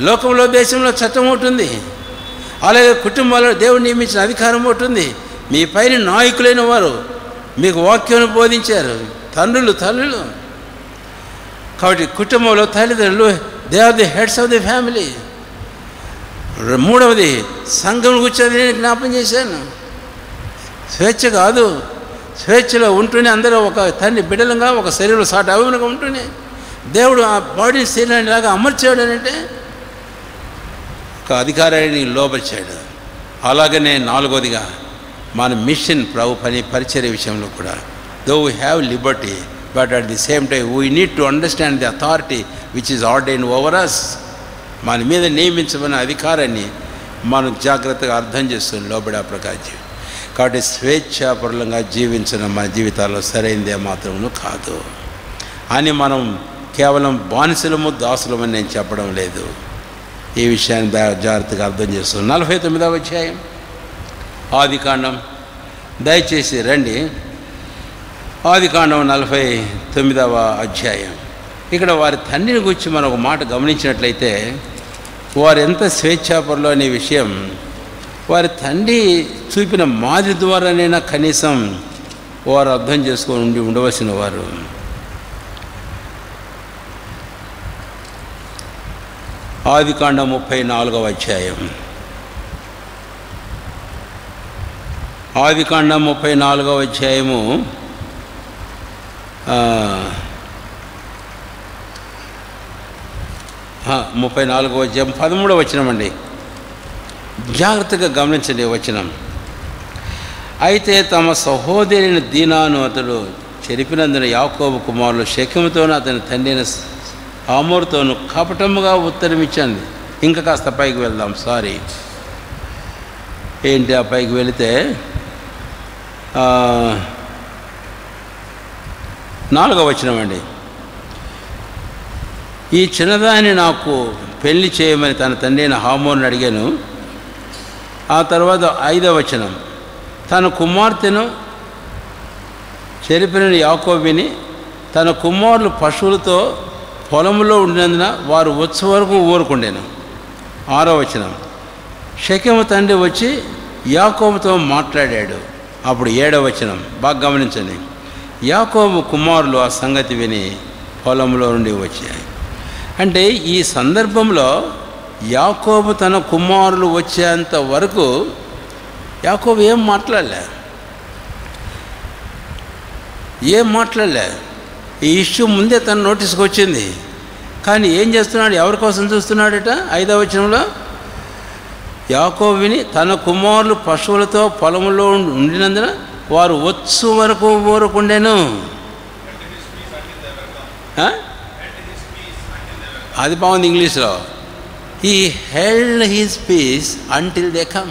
లోకంలో, దేశంలో చట్టం ఒకటి ఉంది. అలాగే కుటుంబాల్లో దేవుడు నియమించిన అధికారం ఒకటి ఉంది. మీ పైన నాయకులైన వారు మీకు వాక్యం బోధించారు, తండ్రులు తల్లులు. కాబట్టి కుటుంబంలో తల్లిదండ్రులు, they are the heads of the family. మూడవది, సంఘం కూర్చొని నేను జ్ఞాపం చేశాను. స్వేచ్ఛ కాదు, స్వేచ్ఛలో ఉంటూనే అందరూ ఒక తండ్రి బిడ్డలంగా, ఒక శరీరంలో సాటి అవసరంగా ఉంటూనే దేవుడు ఆ బాడీ శరీరాన్ని లాగా అమర్చాడు అంటే ఒక అధికారాన్ని లోపరిచాడు. అలాగనే నాలుగవదిగా, మన మిషన్ ప్రభు పని పరిచర్య విషయంలో కూడా, though we have Liberty, but at the same time we need to understand the authority which is ordained over us. మన మీద నియమించబడిన అధికారాన్ని మనం జాగ్రత్తగా అర్థం చేస్తుంది లోబడే ప్రకారం. కాబట్టి స్వేచ్ఛాపరులంగా జీవించడం మన జీవితాల్లో సరైనదే మాత్రము కాదు అని మనం కేవలం బానిసలము దాసులమని నేను చెప్పడం లేదు. ఈ విషయాన్ని జాగ్రత్తగా అర్థం చేస్తున్నాం. 49వ అధ్యాయం ఆదికాండం, దయచేసి రండి. ఆదికాండం 49వ అధ్యాయం. ఇక్కడ వారి తండ్రిని గురించి మనం ఒక మాట గమనించినట్లయితే, వారు ఎంత స్వేచ్ఛాపరులు అనే విషయం వారి తండ్రి చూపిన మాదిరి ద్వారానైనా కనీసం వారు అర్థం చేసుకొని ఉండవలసిన వారు. ఆదికాండం 34వ అధ్యాయం. ఆదికాండం 34వ అధ్యాయము 34వ అధ్యాయం 13వ వచనం అండి. జాగ్రత్తగా గమనించండి వచనం. అయితే తమ సహోదరిని దీనాను అతడు చెరిపినందున యాకోబు కుమారులు షెకెముతోనూ అతని తండ్రి అయిన హమోరుతోనూ కపటముగా ఉత్తరం ఇచ్చింది. ఇంకా కాస్త పైకి వెళ్దాం. సారీ, ఏంటి ఆ పైకి వెళితే 4వ వచనం అండి. ఈ చిన్నదాన్ని నాకు పెళ్లి చేయమని తన తండ్రి అయిన హమోరుని అడిగాను. ఆ తర్వాత 5వ వచనం, తన కుమార్తెను చెరిపిన యాకోబుని తన కుమారులు పశువులతో పొలంలో ఉండినందున వారు వచ్చే వరకు ఊరుకుండేను. 6వ వచనం, షెకెము తండ్రి వచ్చి యాకోబుతో మాట్లాడాడు. అప్పుడు 7వ వచనం బాగా గమనించండి. యాకోబు కుమారులు ఆ సంగతి విని పొలంలో నుండి వచ్చాయి. అంటే ఈ సందర్భంలో యాకోబు తన కుమారులు వచ్చేంత వరకు యాకోబు ఏం మాట్లాడలే. ఏం మాట్లాడలే. ఈ ఇష్యూ ముందే తన నోటీస్కి వచ్చింది. కానీ ఏం చేస్తున్నాడు, ఎవరి కోసం చూస్తున్నాడట? 5వ వచనంలో, యాకోబుని తన కుమారులు పశువులతో పొలంలో ఉండినందున వారు వచ్చు వరకు ఊరకుండెను. అది బాగుంది ఇంగ్లీష్లో. He held his piece until they come.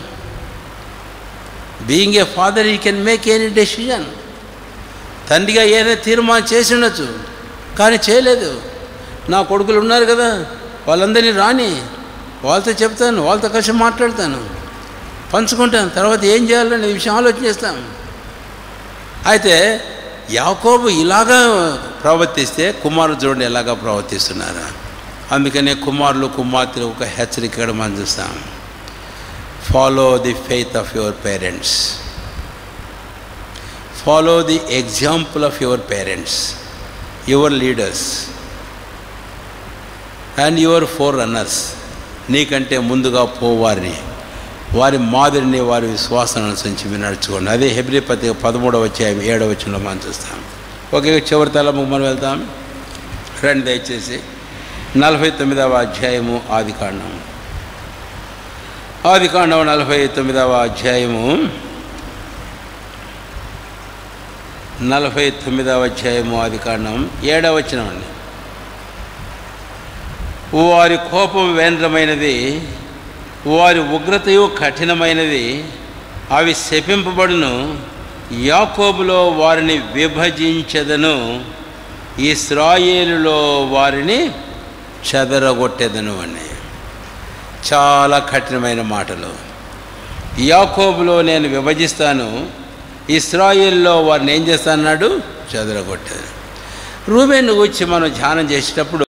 Being a father he can make any decision. తండ్రిగా ఏదైనా తీర్మానం చేసి ఉండొచ్చు, కానీ చేయలేదు. నా కొడుకులు ఉన్నారు కదా, వాళ్ళందరినీ రాని, వాళ్ళతో చెప్తాను, వాళ్ళతో కలిసి మాట్లాడతాను, పంచుకుంటాను, తర్వాత ఏం చేయాలనే విషయం ఆలోచన చేస్తాను. అయితే యాకోబు ఇలాగా ప్రవర్తిస్తే కుమారుడు చూడండి ఎలాగా ప్రవర్తిస్తున్నారు. అందుకనే కుమారులు కుమార్తెలు ఒక హెచ్చరిక ఇక్కడ మనం చూస్తాం. Follow the faith of your parents, follow the example of your parents, your leaders and your four runners. నీకంటే ముందుగా పోవారిని, వారి మాదిరిని, వారి విశ్వాసాన్ని అనుసరించి మీరు నడుచుకోండి. అదే హెబ్రీ పత్రిక 13వ అధ్యాయం 7వ వచనంలో మనం చూస్తాం. ఒకే చివరి తలముకు మనం వెళ్తాం. రండి దయచేసి 49వ అధ్యాయము ఆదికాండం. ఆదికాండం 49వ అధ్యాయము 49వ అధ్యాయము ఆదికాండం 7వ వచనం అండి. వారి కోపం వేంద్రమైనది, వారి ఉగ్రతయు కఠినమైనది, అవి శపింపబడును. యాకోబులో వారిని విభజించెదను, ఇశ్రాయేలులో వారిని చెదరగొట్టెదను అని. చాలా కఠినమైన మాటలు. యాకోబులో నేను విభజిస్తాను, ఇశ్రాయేలులో వారిని ఏం చేస్తానన్నాడు? చెదరగొట్టేది. రూబేను గురించి మనం ధ్యానం చేసేటప్పుడు